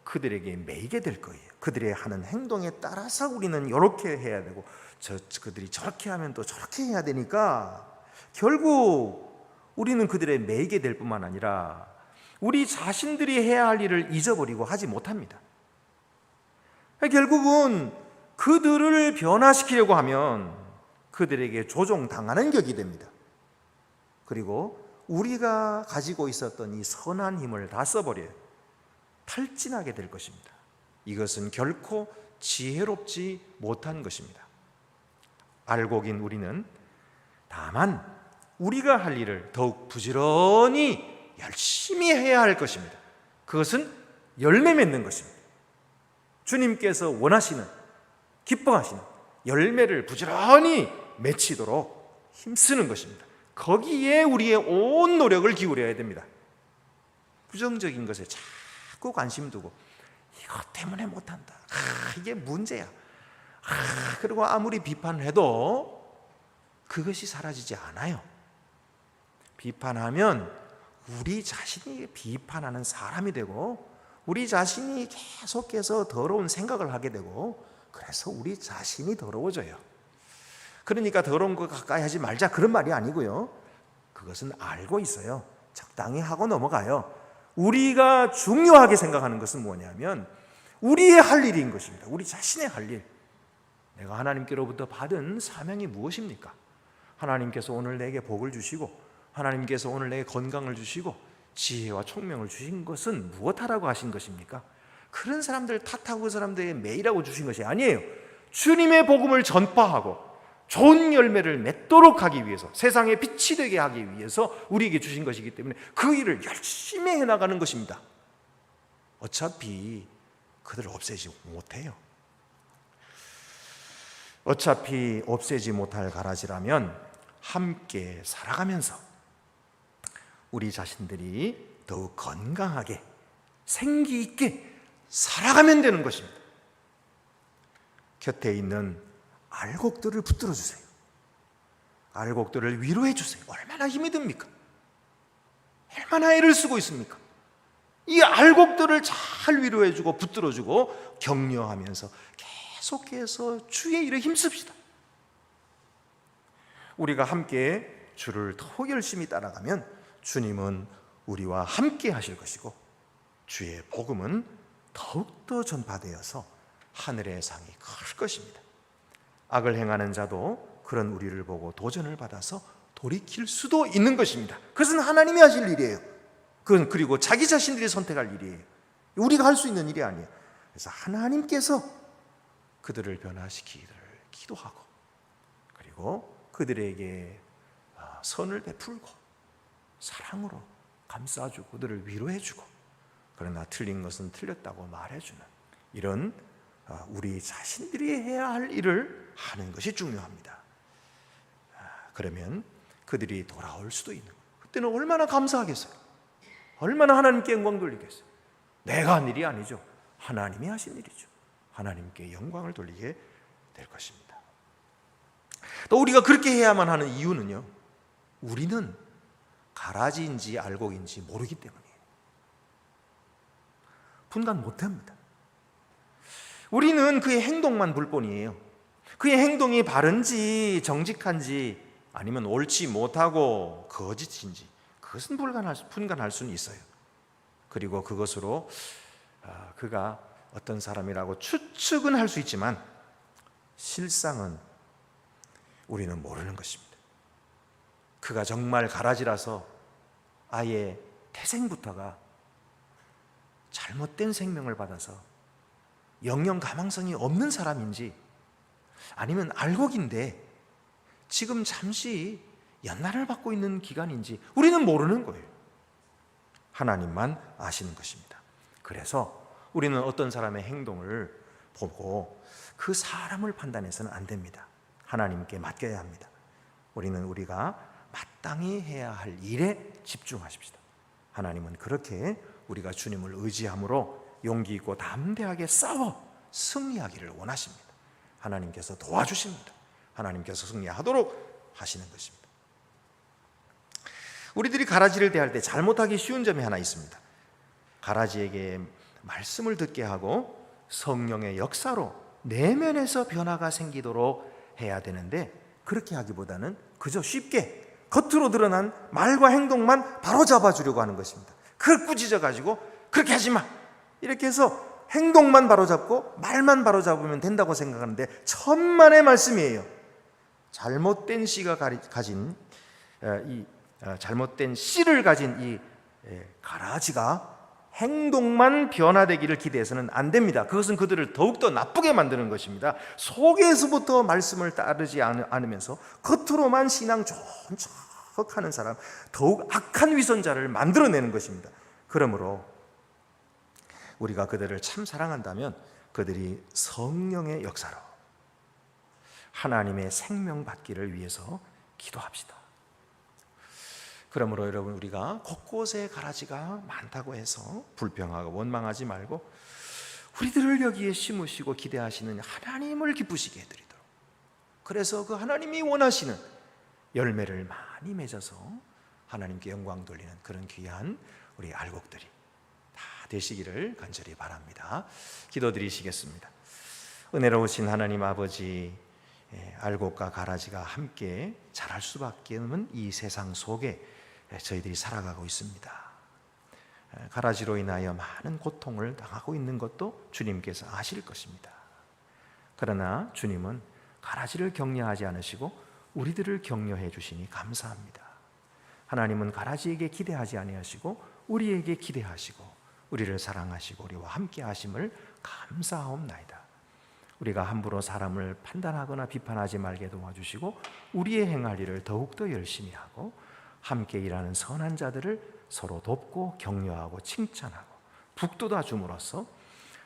그들에게 매이게 될 거예요. 그들의 하는 행동에 따라서 우리는 이렇게 해야 되고 그들이 저렇게 하면 또 저렇게 해야 되니까 결국 우리는 그들의 매이게 될 뿐만 아니라 우리 자신들이 해야 할 일을 잊어버리고 하지 못합니다. 결국은 그들을 변화시키려고 하면 그들에게 조종당하는 격이 됩니다. 그리고 우리가 가지고 있었던 이 선한 힘을 다 써버려요. 탈진하게 될 것입니다. 이것은 결코 지혜롭지 못한 것입니다. 알곡인 우리는 다만 우리가 할 일을 더욱 부지런히 열심히 해야 할 것입니다. 그것은 열매 맺는 것입니다. 주님께서 원하시는, 기뻐하시는 열매를 부지런히 맺히도록 힘쓰는 것입니다. 거기에 우리의 온 노력을 기울여야 됩니다. 부정적인 것에 자꾸 관심 두고 이것 때문에 못한다, 이게 문제야, 그리고 아무리 비판을 해도 그것이 사라지지 않아요. 비판하면 우리 자신이 비판하는 사람이 되고 우리 자신이 계속해서 더러운 생각을 하게 되고 그래서 우리 자신이 더러워져요. 그러니까 더러운 거 가까이 하지 말자 그런 말이 아니고요. 그것은 알고 있어요. 적당히 하고 넘어가요. 우리가 중요하게 생각하는 것은 뭐냐면 우리의 할 일인 것입니다. 우리 자신의 할 일. 내가 하나님께로부터 받은 사명이 무엇입니까? 하나님께서 오늘 내게 복을 주시고 하나님께서 오늘 내게 건강을 주시고 지혜와 총명을 주신 것은 무엇하라고 하신 것입니까? 그런 사람들 탓하고 그 사람들의 매이라고 주신 것이 아니에요. 주님의 복음을 전파하고 좋은 열매를 맺도록 하기 위해서, 세상에 빛이 되게 하기 위해서 우리에게 주신 것이기 때문에 그 일을 열심히 해나가는 것입니다. 어차피 그들을 없애지 못해요. 어차피 없애지 못할 가라지라면 함께 살아가면서 우리 자신들이 더욱 건강하게 생기 있게 살아가면 되는 것입니다. 곁에 있는 알곡들을 붙들어 주세요. 알곡들을 위로해 주세요. 얼마나 힘이 듭니까? 얼마나 애를 쓰고 있습니까? 이 알곡들을 잘 위로해 주고 붙들어 주고 격려하면서 계속해서 주의 일에 힘씁시다. 우리가 함께 주를 더 열심히 따라가면 주님은 우리와 함께 하실 것이고 주의 복음은 더욱더 전파되어서 하늘의 상이 클 것입니다. 악을 행하는 자도 그런 우리를 보고 도전을 받아서 돌이킬 수도 있는 것입니다. 그것은 하나님이 하실 일이에요. 그건 그리고 자기 자신들이 선택할 일이에요. 우리가 할 수 있는 일이 아니에요. 그래서 하나님께서 그들을 변화시키기를 기도하고 그리고 그들에게 선을 베풀고 사랑으로 감싸주고 그들을 위로해주고 그러나 틀린 것은 틀렸다고 말해주는 이런 우리 자신들이 해야 할 일을 하는 것이 중요합니다. 그러면 그들이 돌아올 수도 있는 거예요. 그때는 얼마나 감사하겠어요. 얼마나 하나님께 영광 돌리겠어요. 내가 한 일이 아니죠. 하나님이 하신 일이죠. 하나님께 영광을 돌리게 될 것입니다. 또 우리가 그렇게 해야만 하는 이유는요, 우리는 가라지인지 알곡인지 모르기 때문이에요. 분간 못합니다. 우리는 그의 행동만 볼 뿐이에요. 그의 행동이 바른지 정직한지 아니면 옳지 못하고 거짓인지 그것은 분간할 수는 있어요. 그리고 그것으로 그가 어떤 사람이라고 추측은 할 수 있지만 실상은 우리는 모르는 것입니다. 그가 정말 가라지라서 아예 태생부터가 잘못된 생명을 받아서 영영 가망성이 없는 사람인지 아니면 알곡인데 지금 잠시 연단을 받고 있는 기간인지 우리는 모르는 거예요. 하나님만 아시는 것입니다. 그래서 우리는 어떤 사람의 행동을 보고 그 사람을 판단해서는 안 됩니다. 하나님께 맡겨야 합니다. 우리는 우리가 마땅히 해야 할 일에 집중하십시다. 하나님은 그렇게 우리가 주님을 의지함으로 용기 있고 담대하게 싸워 승리하기를 원하십니다. 하나님께서 도와주십니다. 하나님께서 승리하도록 하시는 것입니다. 우리들이 가라지를 대할 때 잘못하기 쉬운 점이 하나 있습니다. 가라지에게 말씀을 듣게 하고 성령의 역사로 내면에서 변화가 생기도록 해야 되는데, 그렇게 하기보다는 그저 쉽게 겉으로 드러난 말과 행동만 바로잡아 주려고 하는 것입니다. 그걸 꾸짖어 가지고 그렇게 하지 마, 이렇게 해서 행동만 바로잡고 말만 바로잡으면 된다고 생각하는데 천만의 말씀이에요. 잘못된 씨가 가진 잘못된 씨를 가진 이 가라지가 행동만 변화되기를 기대해서는 안 됩니다. 그것은 그들을 더욱더 나쁘게 만드는 것입니다. 속에서부터 말씀을 따르지 않으면서 겉으로만 신앙 좋은 척하는 사람, 더욱 악한 위선자를 만들어내는 것입니다. 그러므로 우리가 그들을 참 사랑한다면 그들이 성령의 역사로 하나님의 생명 받기를 위해서 기도합시다. 그러므로 여러분, 우리가 곳곳에 가라지가 많다고 해서 불평하고 원망하지 말고 우리들을 여기에 심으시고 기대하시는 하나님을 기쁘시게 해드리도록, 그래서 그 하나님이 원하시는 열매를 많이 맺어서 하나님께 영광 돌리는 그런 귀한 우리 알곡들이 다 되시기를 간절히 바랍니다. 기도드리시겠습니다. 은혜로우신 하나님 아버지, 알곡과 가라지가 함께 자랄 수밖에 없는 이 세상 속에 저희들이 살아가고 있습니다. 가라지로 인하여 많은 고통을 당하고 있는 것도 주님께서 아실 것입니다. 그러나 주님은 가라지를 격려하지 않으시고 우리들을 격려해 주시니 감사합니다. 하나님은 가라지에게 기대하지 아니하시고 우리에게 기대하시고 우리를 사랑하시고 우리와 함께 하심을 감사하옵나이다. 우리가 함부로 사람을 판단하거나 비판하지 말게 도와주시고 우리의 행할 일을 더욱더 열심히 하고 함께 일하는 선한 자들을 서로 돕고 격려하고 칭찬하고 북돋아 줌으로써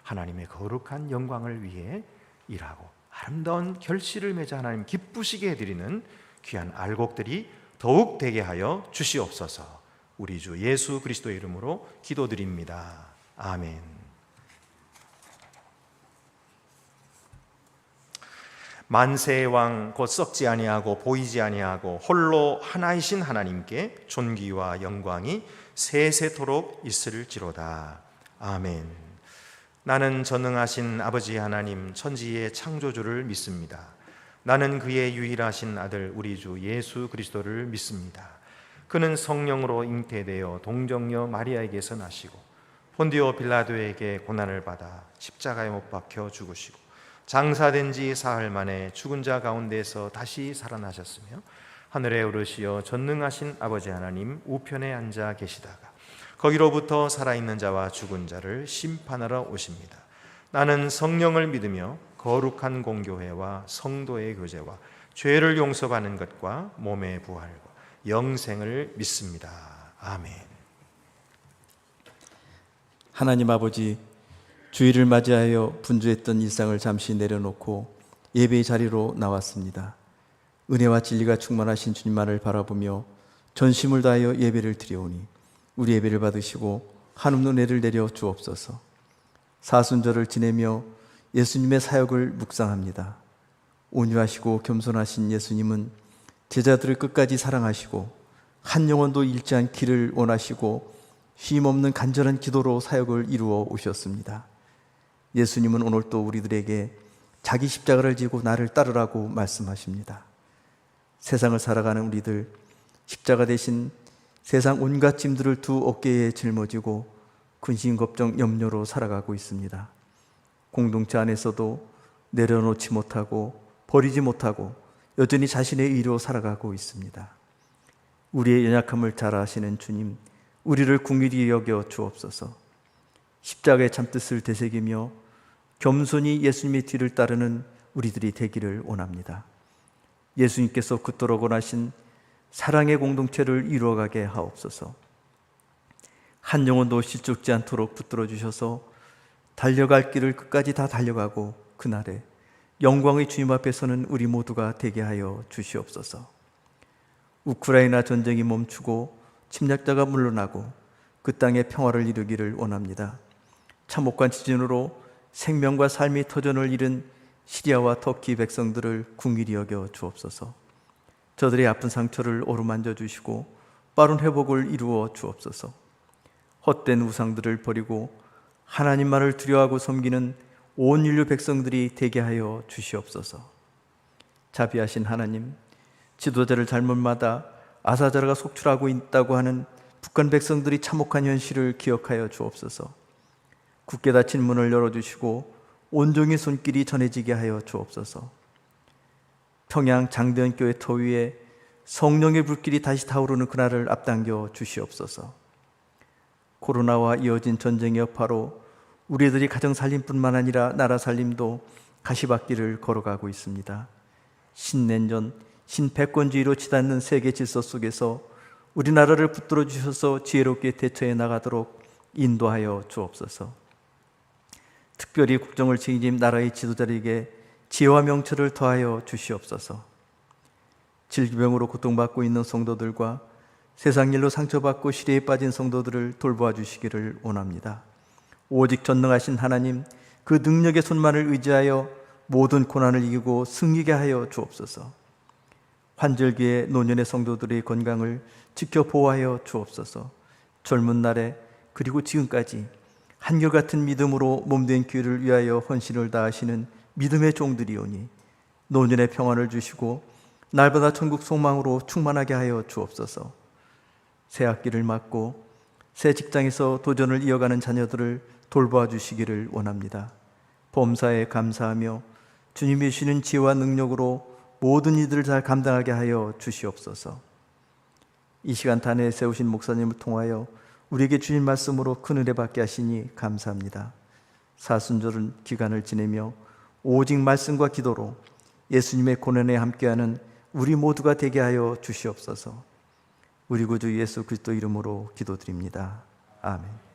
하나님의 거룩한 영광을 위해 일하고 아름다운 결실을 맺어 하나님 기쁘시게 해드리는 귀한 알곡들이 더욱 되게 하여 주시옵소서. 우리 주 예수 그리스도의 이름으로 기도드립니다. 아멘. 만세의 왕 곧 썩지 아니하고 보이지 아니하고 홀로 하나이신 하나님께 존귀와 영광이 세세토록 있을지로다. 아멘. 나는 전능하신 아버지 하나님 천지의 창조주를 믿습니다. 나는 그의 유일하신 아들 우리 주 예수 그리스도를 믿습니다. 그는 성령으로 잉태되어 동정녀 마리아에게서 나시고 본디오 빌라도에게 고난을 받아 십자가에 못 박혀 죽으시고 장사된 지 사흘 만에 죽은 자 가운데서 다시 살아나셨으며 하늘에 오르시어 전능하신 아버지 하나님 우편에 앉아 계시다가 거기로부터 살아있는 자와 죽은 자를 심판하러 오십니다. 나는 성령을 믿으며 거룩한 공교회와 성도의 교제와 죄를 용서받는 것과 몸의 부활과 영생을 믿습니다. 아멘. 하나님 아버지, 주일을 맞이하여 분주했던 일상을 잠시 내려놓고 예배의 자리로 나왔습니다. 은혜와 진리가 충만하신 주님만을 바라보며 전심을 다하여 예배를 드려오니 우리 예배를 받으시고 한없는 은혜를 내려 주옵소서. 사순절을 지내며 예수님의 사역을 묵상합니다. 온유하시고 겸손하신 예수님은 제자들을 끝까지 사랑하시고 한 영혼도 잃지 않기를 원하시고 쉼없는 간절한 기도로 사역을 이루어 오셨습니다. 예수님은 오늘 또 우리들에게 자기 십자가를 지고 나를 따르라고 말씀하십니다. 세상을 살아가는 우리들, 십자가 대신 세상 온갖 짐들을 두 어깨에 짊어지고 근심, 걱정, 염려로 살아가고 있습니다. 공동체 안에서도 내려놓지 못하고 버리지 못하고 여전히 자신의 의로 살아가고 있습니다. 우리의 연약함을 잘 아시는 주님, 우리를 긍휼히 여겨 주옵소서. 십자가의 참뜻을 되새기며 겸손히 예수님의 뒤를 따르는 우리들이 되기를 원합니다. 예수님께서 그토록 원하신 사랑의 공동체를 이루어가게 하옵소서. 한 영혼도 실족지 않도록 붙들어 주셔서 달려갈 길을 끝까지 다 달려가고 그날에 영광의 주님 앞에서는 우리 모두가 되게 하여 주시옵소서. 우크라이나 전쟁이 멈추고 침략자가 물러나고 그 땅에 평화를 이루기를 원합니다. 참혹한 지진으로 생명과 삶의 터전을 잃은 시리아와 터키 백성들을 긍휼히 여겨 주옵소서. 저들의 아픈 상처를 어루만져 주시고 빠른 회복을 이루어 주옵소서. 헛된 우상들을 버리고 하나님만을 두려워하고 섬기는 온 인류 백성들이 되게 하여 주시옵소서. 자비하신 하나님, 지도자를 잘못마다 아사자라가 속출하고 있다고 하는 북한 백성들이 참혹한 현실을 기억하여 주옵소서. 굳게 닫힌 문을 열어주시고 온종일 손길이 전해지게 하여 주옵소서. 평양 장대현교회 터 위에 성령의 불길이 다시 타오르는 그날을 앞당겨 주시옵소서. 코로나와 이어진 전쟁의 여파로 우리들이 가정 살림뿐만 아니라 나라 살림도 가시밭길을 걸어가고 있습니다. 신냉전, 신패권주의로 치닫는 세계 질서 속에서 우리나라를 붙들어 주셔서 지혜롭게 대처해 나가도록 인도하여 주옵소서. 특별히 국정을 책임진 나라의 지도자에게 지혜와 명철을 더하여 주시옵소서. 질병으로 고통받고 있는 성도들과 세상 일로 상처받고 시리에 빠진 성도들을 돌보아 주시기를 원합니다. 오직 전능하신 하나님, 그 능력의 손만을 의지하여 모든 고난을 이기고 승리게 하여 주옵소서. 환절기에 노년의 성도들의 건강을 지켜 보호하여 주옵소서. 젊은 날에 그리고 지금까지 한결같은 믿음으로 몸된 교회를 위하여 헌신을 다하시는 믿음의 종들이오니 노년의 평안을 주시고 날마다 천국 소망으로 충만하게 하여 주옵소서. 새 학기를 맞고 새 직장에서 도전을 이어가는 자녀들을 돌보아 주시기를 원합니다. 범사에 감사하며 주님이 주시는 지혜와 능력으로 모든 이들을 잘 감당하게 하여 주시옵소서. 이 시간 단에 세우신 목사님을 통하여 우리에게 주신 말씀으로 큰 은혜 받게 하시니 감사합니다. 사순절은 기간을 지내며 오직 말씀과 기도로 예수님의 고난에 함께하는 우리 모두가 되게 하여 주시옵소서. 우리 구주 예수 그리스도 이름으로 기도드립니다. 아멘.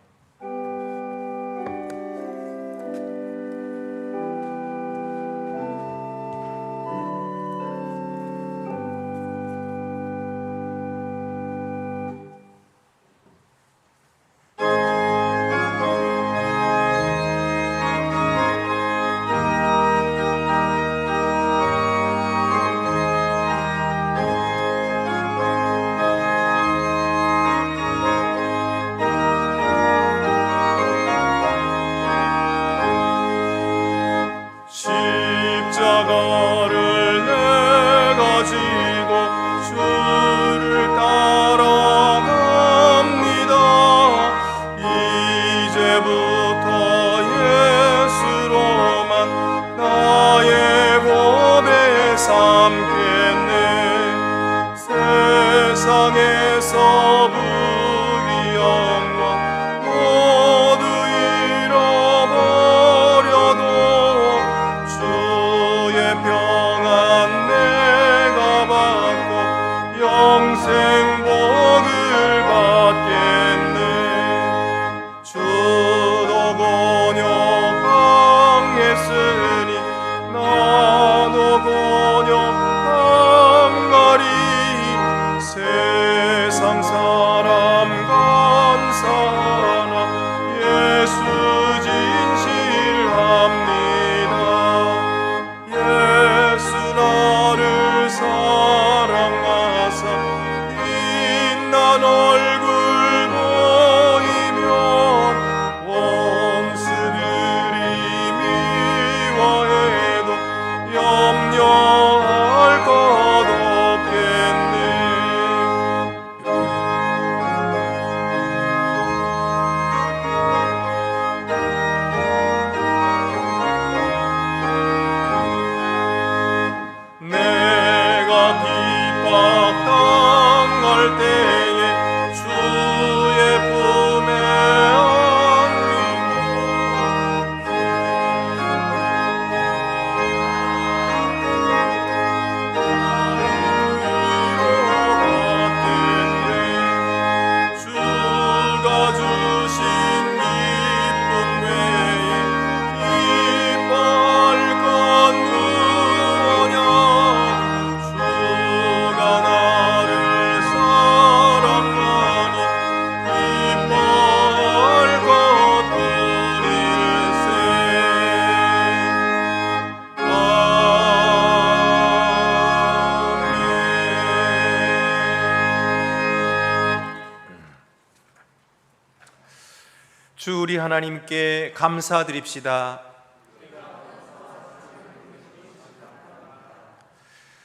주 우리 하나님께 감사드립시다.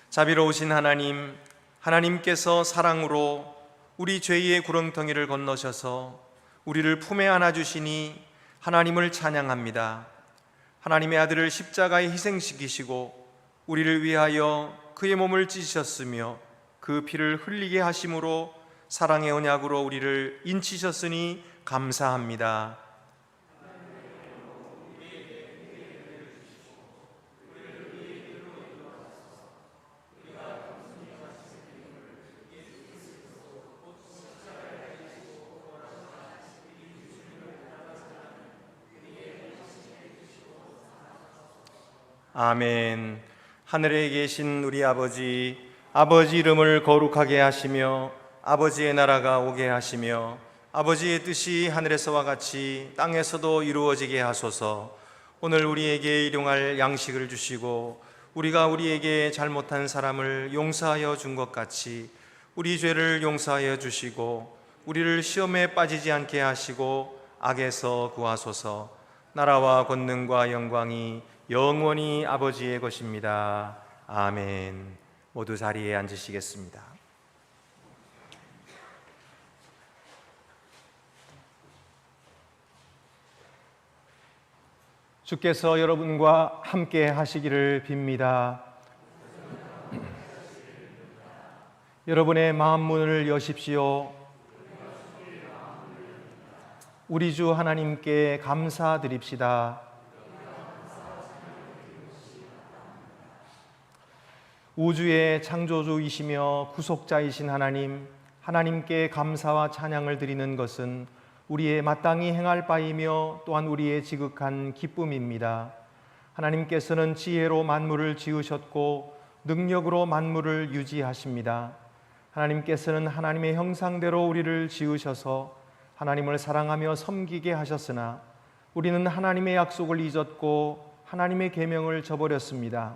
자비로우신 하나님, 하나님께서 사랑으로 우리 죄의 구렁텅이를 건너셔서 우리를 품에 안아주시니 하나님을 찬양합니다. 하나님의 아들을 십자가에 희생시키시고 우리를 위하여 그의 몸을 찢으셨으며 그 피를 흘리게 하심으로 사랑의 언약으로 우리를 인치셨으니 감사합니다. 아멘. 하늘에 계신 우리 아버지, 아버지 이름을 거룩하게 하시며 아버지의 나라가 오게 하시며 아버지의 뜻이 하늘에서와 같이 땅에서도 이루어지게 하소서. 오늘 우리에게 일용할 양식을 주시고 우리가 우리에게 잘못한 사람을 용서하여 준 것 같이 우리 죄를 용서하여 주시고 우리를 시험에 빠지지 않게 하시고 악에서 구하소서. 나라와 권능과 영광이 영원히 아버지의 것입니다. 아멘. 모두 자리에 앉으시겠습니다. 주께서 여러분과 함께 하시기를 빕니다. 여러분의 마음 문을 여십시오. 우리 주 하나님께 감사드립시다. 우주의 창조주이시며 구속자이신 하나님, 하나님께 감사와 찬양을 드리는 것은 우리의 마땅히 행할 바이며 또한 우리의 지극한 기쁨입니다. 하나님께서는 지혜로 만물을 지으셨고 능력으로 만물을 유지하십니다. 하나님께서는 하나님의 형상대로 우리를 지으셔서 하나님을 사랑하며 섬기게 하셨으나 우리는 하나님의 약속을 잊었고 하나님의 계명을 저버렸습니다.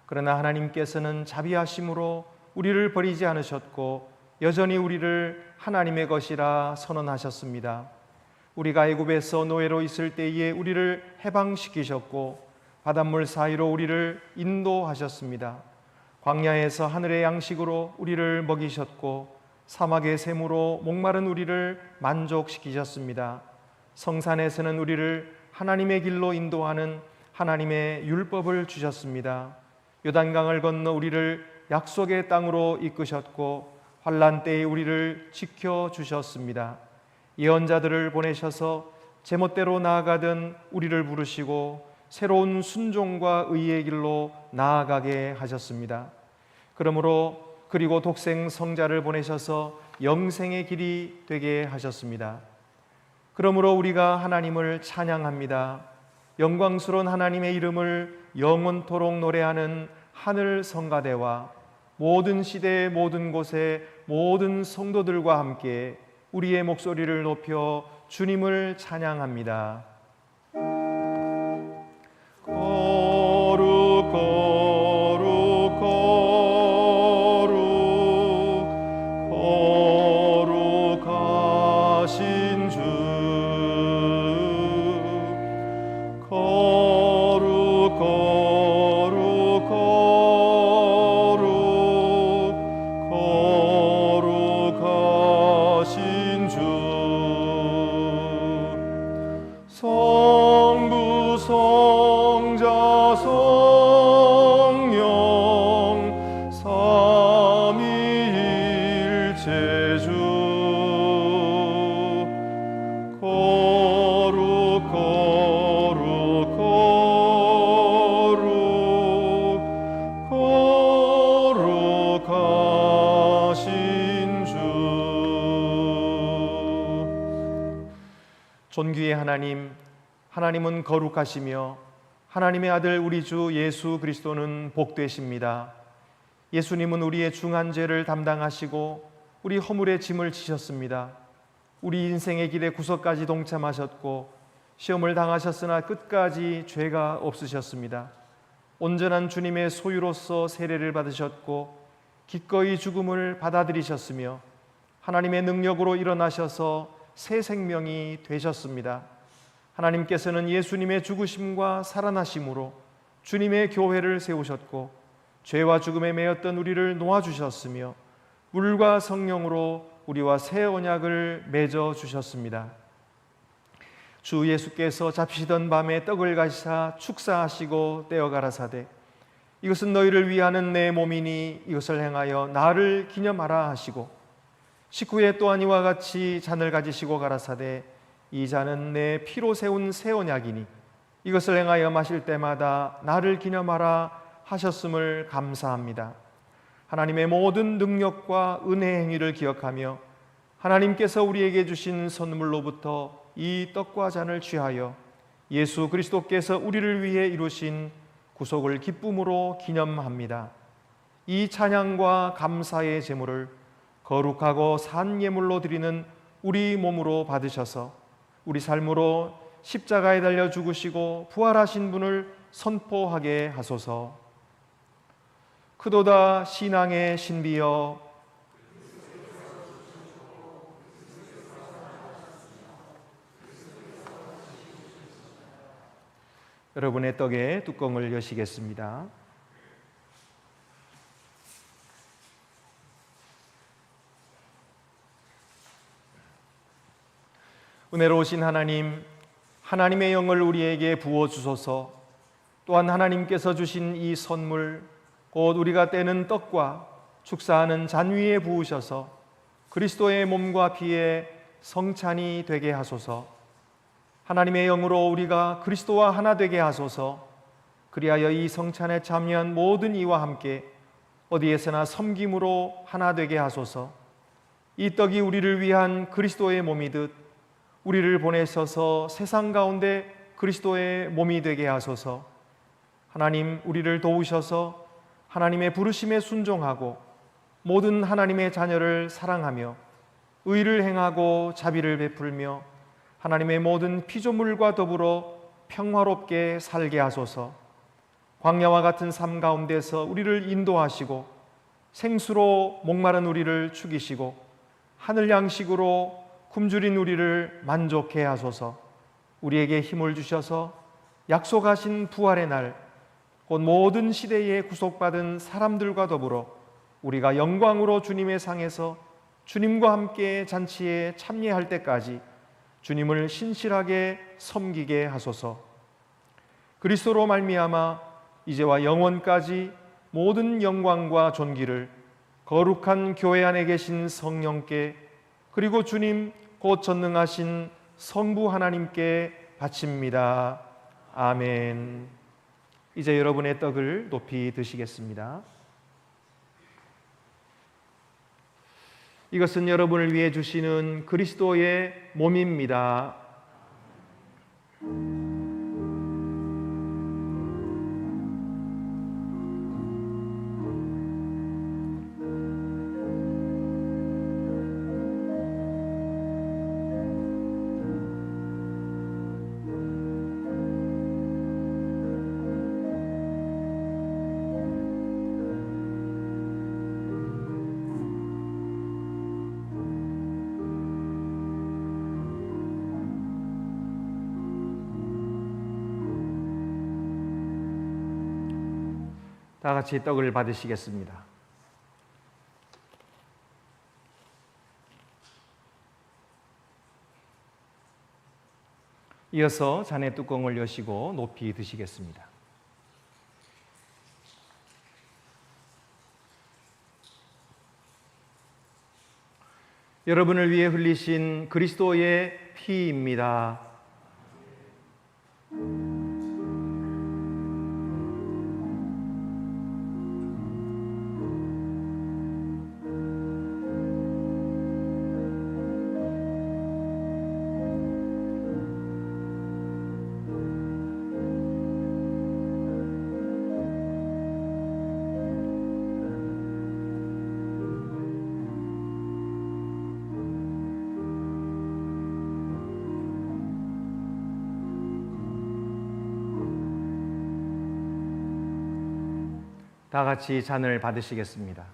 그러나 하나님께서는 자비하심으로 우리를 버리지 않으셨고 여전히 우리를 하나님의 것이라 선언하셨습니다. 우리가 애굽에서 노예로 있을 때에 우리를 해방시키셨고 바닷물 사이로 우리를 인도하셨습니다. 광야에서 하늘의 양식으로 우리를 먹이셨고 사막의 샘으로 목마른 우리를 만족시키셨습니다. 성산에서는 우리를 하나님의 길로 인도하는 하나님의 율법을 주셨습니다. 요단강을 건너 우리를 약속의 땅으로 이끄셨고 환난 때에 우리를 지켜주셨습니다. 예언자들을 보내셔서 제멋대로 나아가던 우리를 부르시고 새로운 순종과 의의 길로 나아가게 하셨습니다. 그리고 독생 성자를 보내셔서 영생의 길이 되게 하셨습니다. 그러므로 우리가 하나님을 찬양합니다. 영광스러운 하나님의 이름을 영원토록 노래하는 하늘 성가대와 모든 시대의 모든 곳의 모든 성도들과 함께 우리의 목소리를 높여 주님을 찬양합니다. 거룩 거룩 거룩 거룩하신 주 거룩 거룩 거룩하신 주 성부 성자 성령 삼위일체 주 거룩 거룩 거룩하신 주. 존귀의 하나님, 하나님은 거룩하시며 하나님의 아들 우리 주 예수 그리스도는 복되십니다. 예수님은 우리의 중한 죄를 담당하시고 우리 허물의 짐을 지셨습니다. 우리 인생의 길에 구석까지 동참하셨고 시험을 당하셨으나 끝까지 죄가 없으셨습니다. 온전한 주님의 소유로서 세례를 받으셨고 기꺼이 죽음을 받아들이셨으며 하나님의 능력으로 일어나셔서 새 생명이 되셨습니다. 하나님께서는 예수님의 죽으심과 살아나심으로 주님의 교회를 세우셨고 죄와 죽음에 매였던 우리를 놓아주셨으며 물과 성령으로 우리와 새 언약을 맺어 주셨습니다. 주 예수께서 잡히시던 밤에 떡을 가시사 축사하시고 떼어 가라사대 이것은 너희를 위하는 내 몸이니 이것을 행하여 나를 기념하라 하시고 식후에 또한 이와 같이 잔을 가지시고 가라사대 이 잔은 내 피로 세운 새 언약이니 이것을 행하여 마실 때마다 나를 기념하라 하셨음을 감사합니다. 하나님의 모든 능력과 은혜의 행위를 기억하며 하나님께서 우리에게 주신 선물로부터 이 떡과 잔을 취하여 예수 그리스도께서 우리를 위해 이루신 구속을 기쁨으로 기념합니다. 이 찬양과 감사의 제물을 거룩하고 산 예물로 드리는 우리 몸으로 받으셔서 우리 삶으로 십자가에 달려 죽으시고 부활하신 분을 선포하게 하소서. 크도다 신앙의 신비여 여러분의 떡에 뚜껑을 여시겠습니다. 은혜로우신 하나님, 하나님의 영을 우리에게 부어주소서. 또한 하나님께서 주신 이 선물, 곧 우리가 떼는 떡과 축사하는 잔 위에 부으셔서 그리스도의 몸과 피에 성찬이 되게 하소서. 하나님의 영으로 우리가 그리스도와 하나 되게 하소서. 그리하여 이 성찬에 참여한 모든 이와 함께 어디에서나 섬김으로 하나 되게 하소서. 이 떡이 우리를 위한 그리스도의 몸이듯 우리를 보내셔서 세상 가운데 그리스도의 몸이 되게 하소서. 하나님, 우리를 도우셔서 하나님의 부르심에 순종하고 모든 하나님의 자녀를 사랑하며 의를 행하고 자비를 베풀며 하나님의 모든 피조물과 더불어 평화롭게 살게 하소서. 광야와 같은 삶 가운데서 우리를 인도하시고 생수로 목마른 우리를 죽이시고 하늘 양식으로 굶주린 우리를 만족해 하소서. 우리에게 힘을 주셔서 약속하신 부활의 날, 곧 모든 시대에 구속받은 사람들과 더불어 우리가 영광으로 주님의 상에서 주님과 함께 잔치에 참여할 때까지 주님을 신실하게 섬기게 하소서. 그리스도로 말미암아 이제와 영원까지 모든 영광과 존귀를 거룩한 교회 안에 계신 성령께 그리고 주님 곧 전능하신 성부 하나님께 바칩니다. 아멘. 이제 여러분의 떡을 높이 드시겠습니다. 이것은 여러분을 위해 주시는 그리스도의 몸입니다. 다 같이 떡을 받으시겠습니다. 이어서 잔의 뚜껑을 여시고 높이 드시겠습니다. 여러분을 위해 흘리신 그리스도의 피입니다. 다 같이 잔을 받으시겠습니다.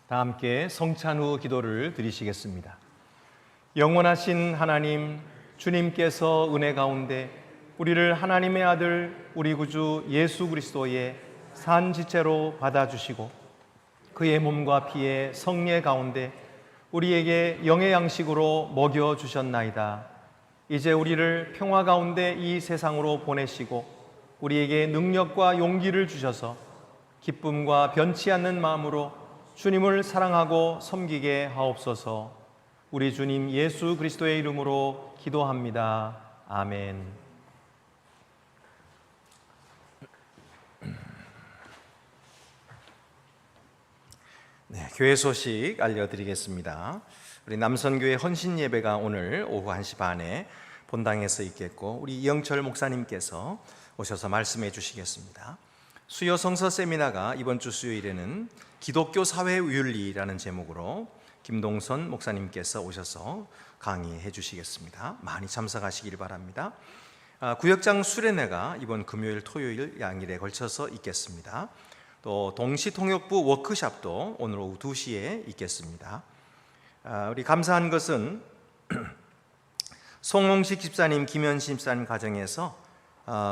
다 함께 성찬 후 기도를 드리시겠습니다. 영원하신 하나님, 주님께서 은혜 가운데 우리를 하나님의 아들 우리 구주 예수 그리스도의 산지체로 받아주시고 그의 몸과 피의 성례 가운데 우리에게 영의 양식으로 먹여주셨나이다. 이제 우리를 평화 가운데 이 세상으로 보내시고 우리에게 능력과 용기를 주셔서 기쁨과 변치 않는 마음으로 주님을 사랑하고 섬기게 하옵소서. 우리 주님 예수 그리스도의 이름으로 기도합니다. 아멘. 네, 교회 소식 알려드리겠습니다. 우리 남선교회 헌신 예배가 오늘 오후 1시 반에 본당에서 있겠고 우리 이영철 목사님께서 오셔서 말씀해 주시겠습니다. 수요 성서 세미나가 이번 주 수요일에는 기독교 사회 윤리라는 제목으로 김동선 목사님께서 오셔서 강의해 주시겠습니다. 많이 참석하시길 바랍니다. 구역장 수련회가 이번 금요일 토요일 양일에 걸쳐서 있겠습니다. 또 동시통역부 워크숍도 오늘 오후 2시에 있겠습니다. 우리 감사한 것은 송홍식 집사님, 김현심 집사님 가정에서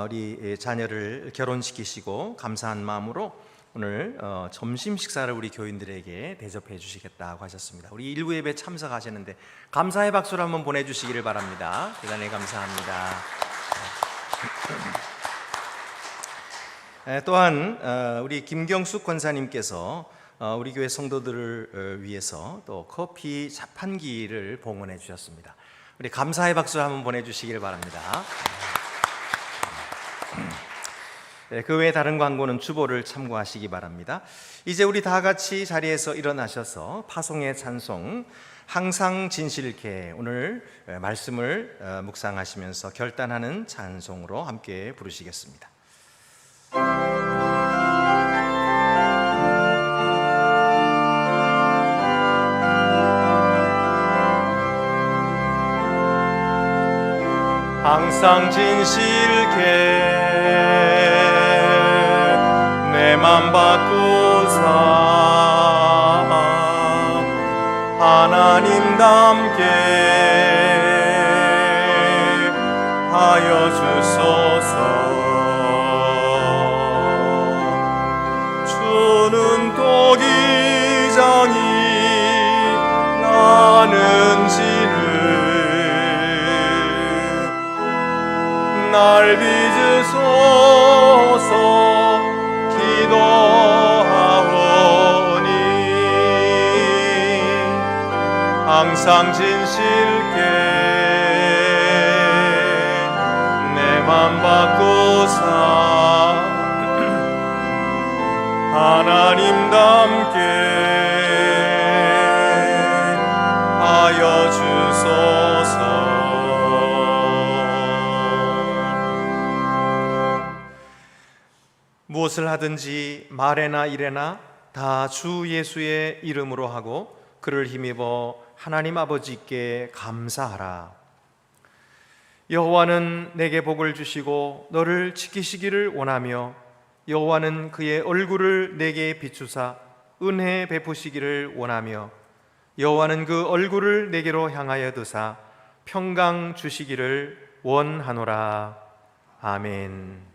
우리 자녀를 결혼시키시고 감사한 마음으로 오늘 점심 식사를 우리 교인들에게 대접해 주시겠다고 하셨습니다. 우리 일부 예배 참석하셨는데 감사의 박수를 한번 보내주시기를 바랍니다. 대단히 감사합니다. 또한 우리 김경숙 권사님께서 우리 교회 성도들을 위해서 또 커피 자판기를 봉헌해 주셨습니다. 우리 감사의 박수를 한번 보내주시길 바랍니다. 그 외에 다른 광고는 주보를 참고하시기 바랍니다. 이제 우리 다 같이 자리에서 일어나셔서 파송의 찬송 항상 진실케 오늘 말씀을 묵상하시면서 결단하는 찬송으로 함께 부르시겠습니다. 항상 진실케 내 맘 바꾸사 하나님답게 하여 주소서. 주는 도기장이 나는지를 날 빚으소서 기도하오니 항상 진실케 내 맘 바꾸사 하나님답게 하여 주소서. 무엇을 하든지 말에나 일에나 다 주 예수의 이름으로 하고 그를 힘입어 하나님 아버지께 감사하라. 여호와는 내게 복을 주시고 너를 지키시기를 원하며 여호와는 그의 얼굴을 내게 비추사 은혜 베푸시기를 원하며 여호와는 그 얼굴을 내게로 향하여 드사 평강 주시기를 원하노라. 아멘.